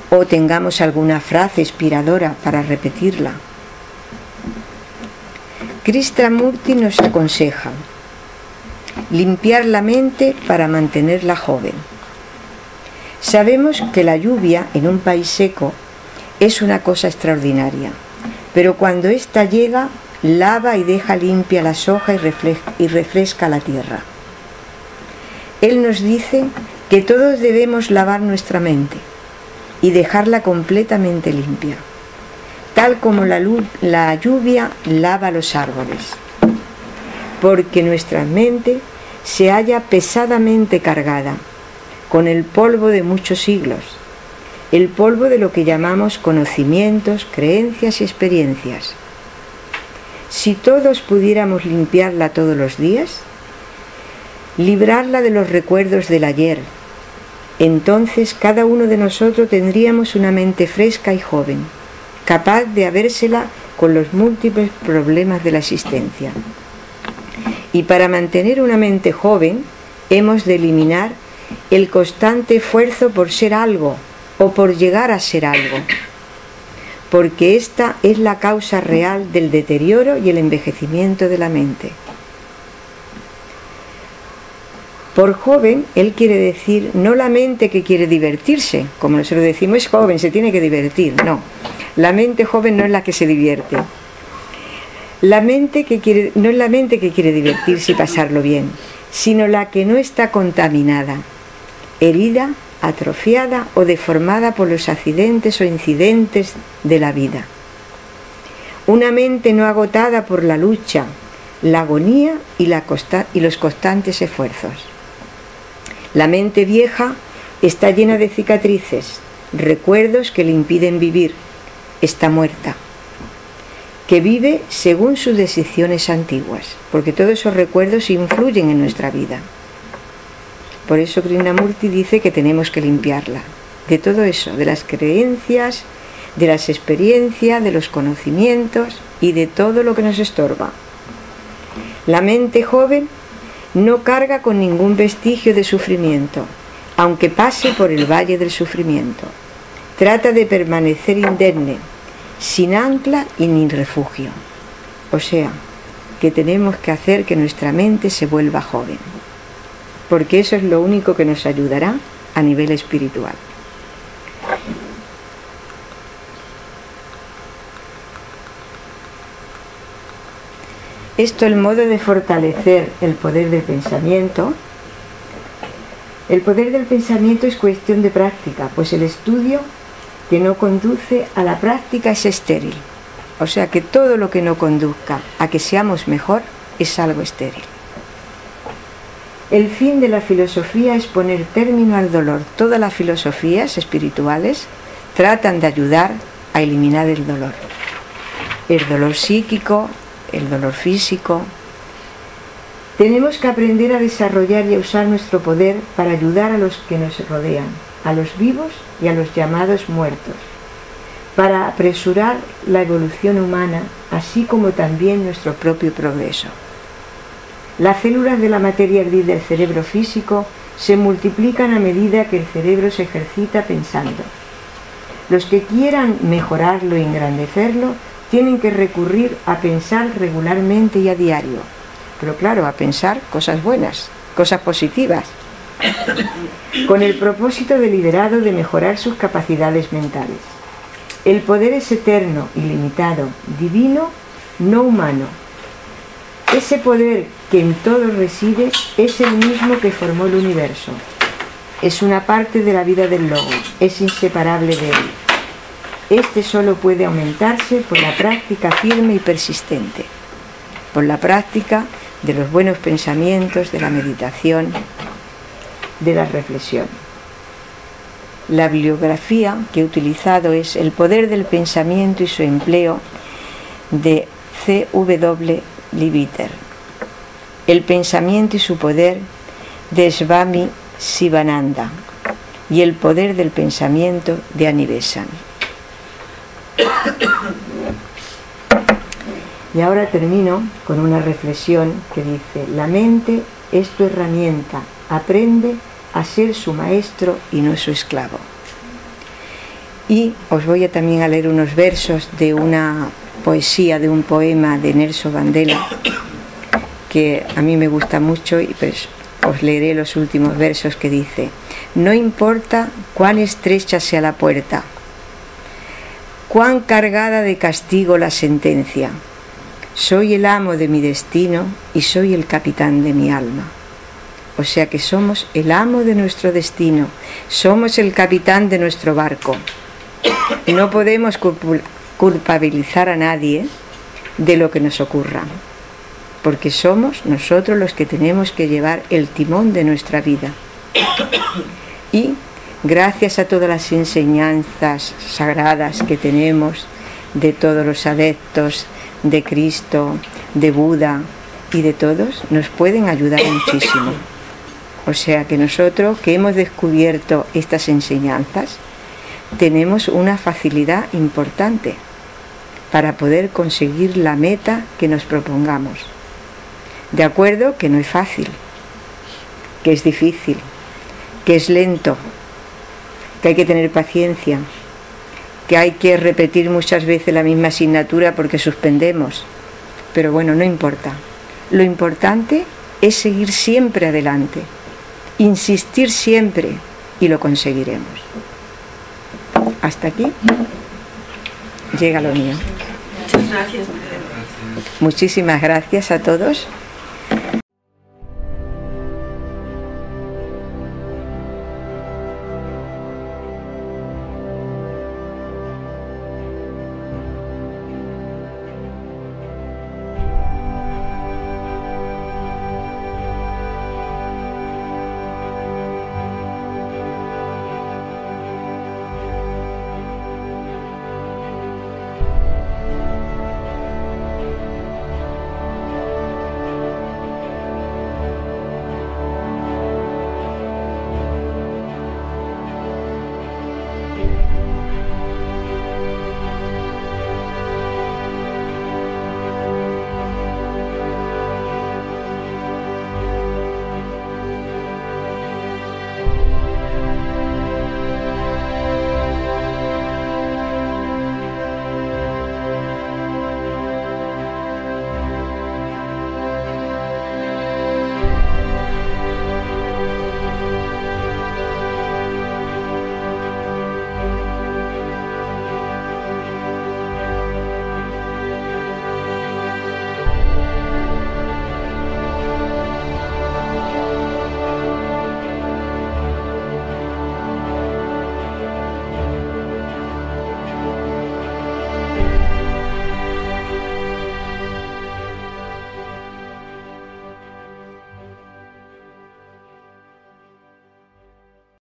Speaker 1: O tengamos alguna frase inspiradora para repetirla. Krishnamurti nos aconseja limpiar la mente para mantenerla joven. Sabemos que la lluvia en un país seco es una cosa extraordinaria, pero cuando ésta llega, lava y deja limpia las hojas y refresca la tierra. Él nos dice que todos debemos lavar nuestra mente y dejarla completamente limpia, tal como la lluvia lava los árboles, porque nuestra mente se halla pesadamente cargada con el polvo de muchos siglos, el polvo de lo que llamamos conocimientos, creencias y experiencias. Si todos pudiéramos limpiarla todos los días, librarla de los recuerdos del ayer, entonces cada uno de nosotros tendríamos una mente fresca y joven, capaz de habérsela con los múltiples problemas de la existencia. Y para mantener una mente joven, hemos de eliminar el constante esfuerzo por ser algo o por llegar a ser algo, porque esta es la causa real del deterioro y el envejecimiento de la mente. Por joven, él quiere decir no la mente que quiere divertirse, como nosotros decimos, es joven, se tiene que divertir. No, la mente joven no es la que se divierte. No es la mente que quiere divertirse y pasarlo bien, sino la que no está contaminada, herida, atrofiada o deformada por los accidentes o incidentes de la vida. Una mente no agotada por la lucha, la agonía y los constantes esfuerzos. La mente vieja está llena de cicatrices, recuerdos que le impiden vivir, está muerta, que vive según sus decisiones antiguas, porque todos esos recuerdos influyen en nuestra vida. Por eso Krishnamurti dice que tenemos que limpiarla de todo eso, de las creencias, de las experiencias, de los conocimientos y de todo lo que nos estorba. La mente joven no carga con ningún vestigio de sufrimiento, aunque pase por el valle del sufrimiento. Trata de permanecer indemne, sin ancla y ni refugio. O sea, que tenemos que hacer que nuestra mente se vuelva joven, porque eso es lo único que nos ayudará a nivel espiritual. Esto es el modo de fortalecer el poder del pensamiento. El poder del pensamiento es cuestión de práctica, pues el estudio que no conduce a la práctica es estéril. O sea que todo lo que no conduzca a que seamos mejor es algo estéril. El fin de la filosofía es poner término al dolor. Todas las filosofías espirituales tratan de ayudar a eliminar el dolor psíquico, el dolor físico. Tenemos que aprender a desarrollar y a usar nuestro poder para ayudar a los que nos rodean, a los vivos y a los llamados muertos, para apresurar la evolución humana, así como también nuestro propio progreso. Las células de la materia gris del cerebro físico se multiplican a medida que el cerebro se ejercita pensando. Los que quieran mejorarlo y engrandecerlo tienen que recurrir a pensar regularmente y a diario, pero claro, a pensar cosas buenas, cosas positivas, con el propósito deliberado de mejorar sus capacidades mentales. El poder es eterno, ilimitado, divino, no humano. Ese poder que en todo reside es el mismo que formó el universo. Es una parte de la vida del Logo, es inseparable de él. Este solo puede aumentarse por la práctica firme y persistente, por la práctica de los buenos pensamientos, de la meditación, de la reflexión. La bibliografía que he utilizado es El poder del pensamiento y su empleo, de C.W. Leavitt. El pensamiento y su poder, de Swami Sivananda, y El poder del pensamiento, de Annie Besant. Y ahora termino con una reflexión que dice: la mente es tu herramienta, aprende a ser su maestro y no su esclavo. Y os voy también a leer unos versos de una poesía, de un poema de Nelson Mandela, que a mí me gusta mucho, y pues os leeré los últimos versos, que dice: no importa cuán estrecha sea la puerta, cuán cargada de castigo la sentencia, soy el amo de mi destino y soy el capitán de mi alma. O sea que somos el amo de nuestro destino, somos el capitán de nuestro barco. No podemos culpabilizar a nadie de lo que nos ocurra, porque somos nosotros los que tenemos que llevar el timón de nuestra vida. Y gracias a todas las enseñanzas sagradas que tenemos de todos los adeptos de Cristo, de Buda y de todos, nos pueden ayudar muchísimo. O sea que nosotros, que hemos descubierto estas enseñanzas, tenemos una facilidad importante para poder conseguir la meta que nos propongamos. De acuerdo que no es fácil, que es difícil, que es lento, que hay que tener paciencia, que hay que repetir muchas veces la misma asignatura porque suspendemos. Pero bueno, no importa. Lo importante es seguir siempre adelante, insistir siempre, y lo conseguiremos. Hasta aquí llega lo mío.
Speaker 2: Muchas gracias.
Speaker 1: Muchísimas gracias a todos.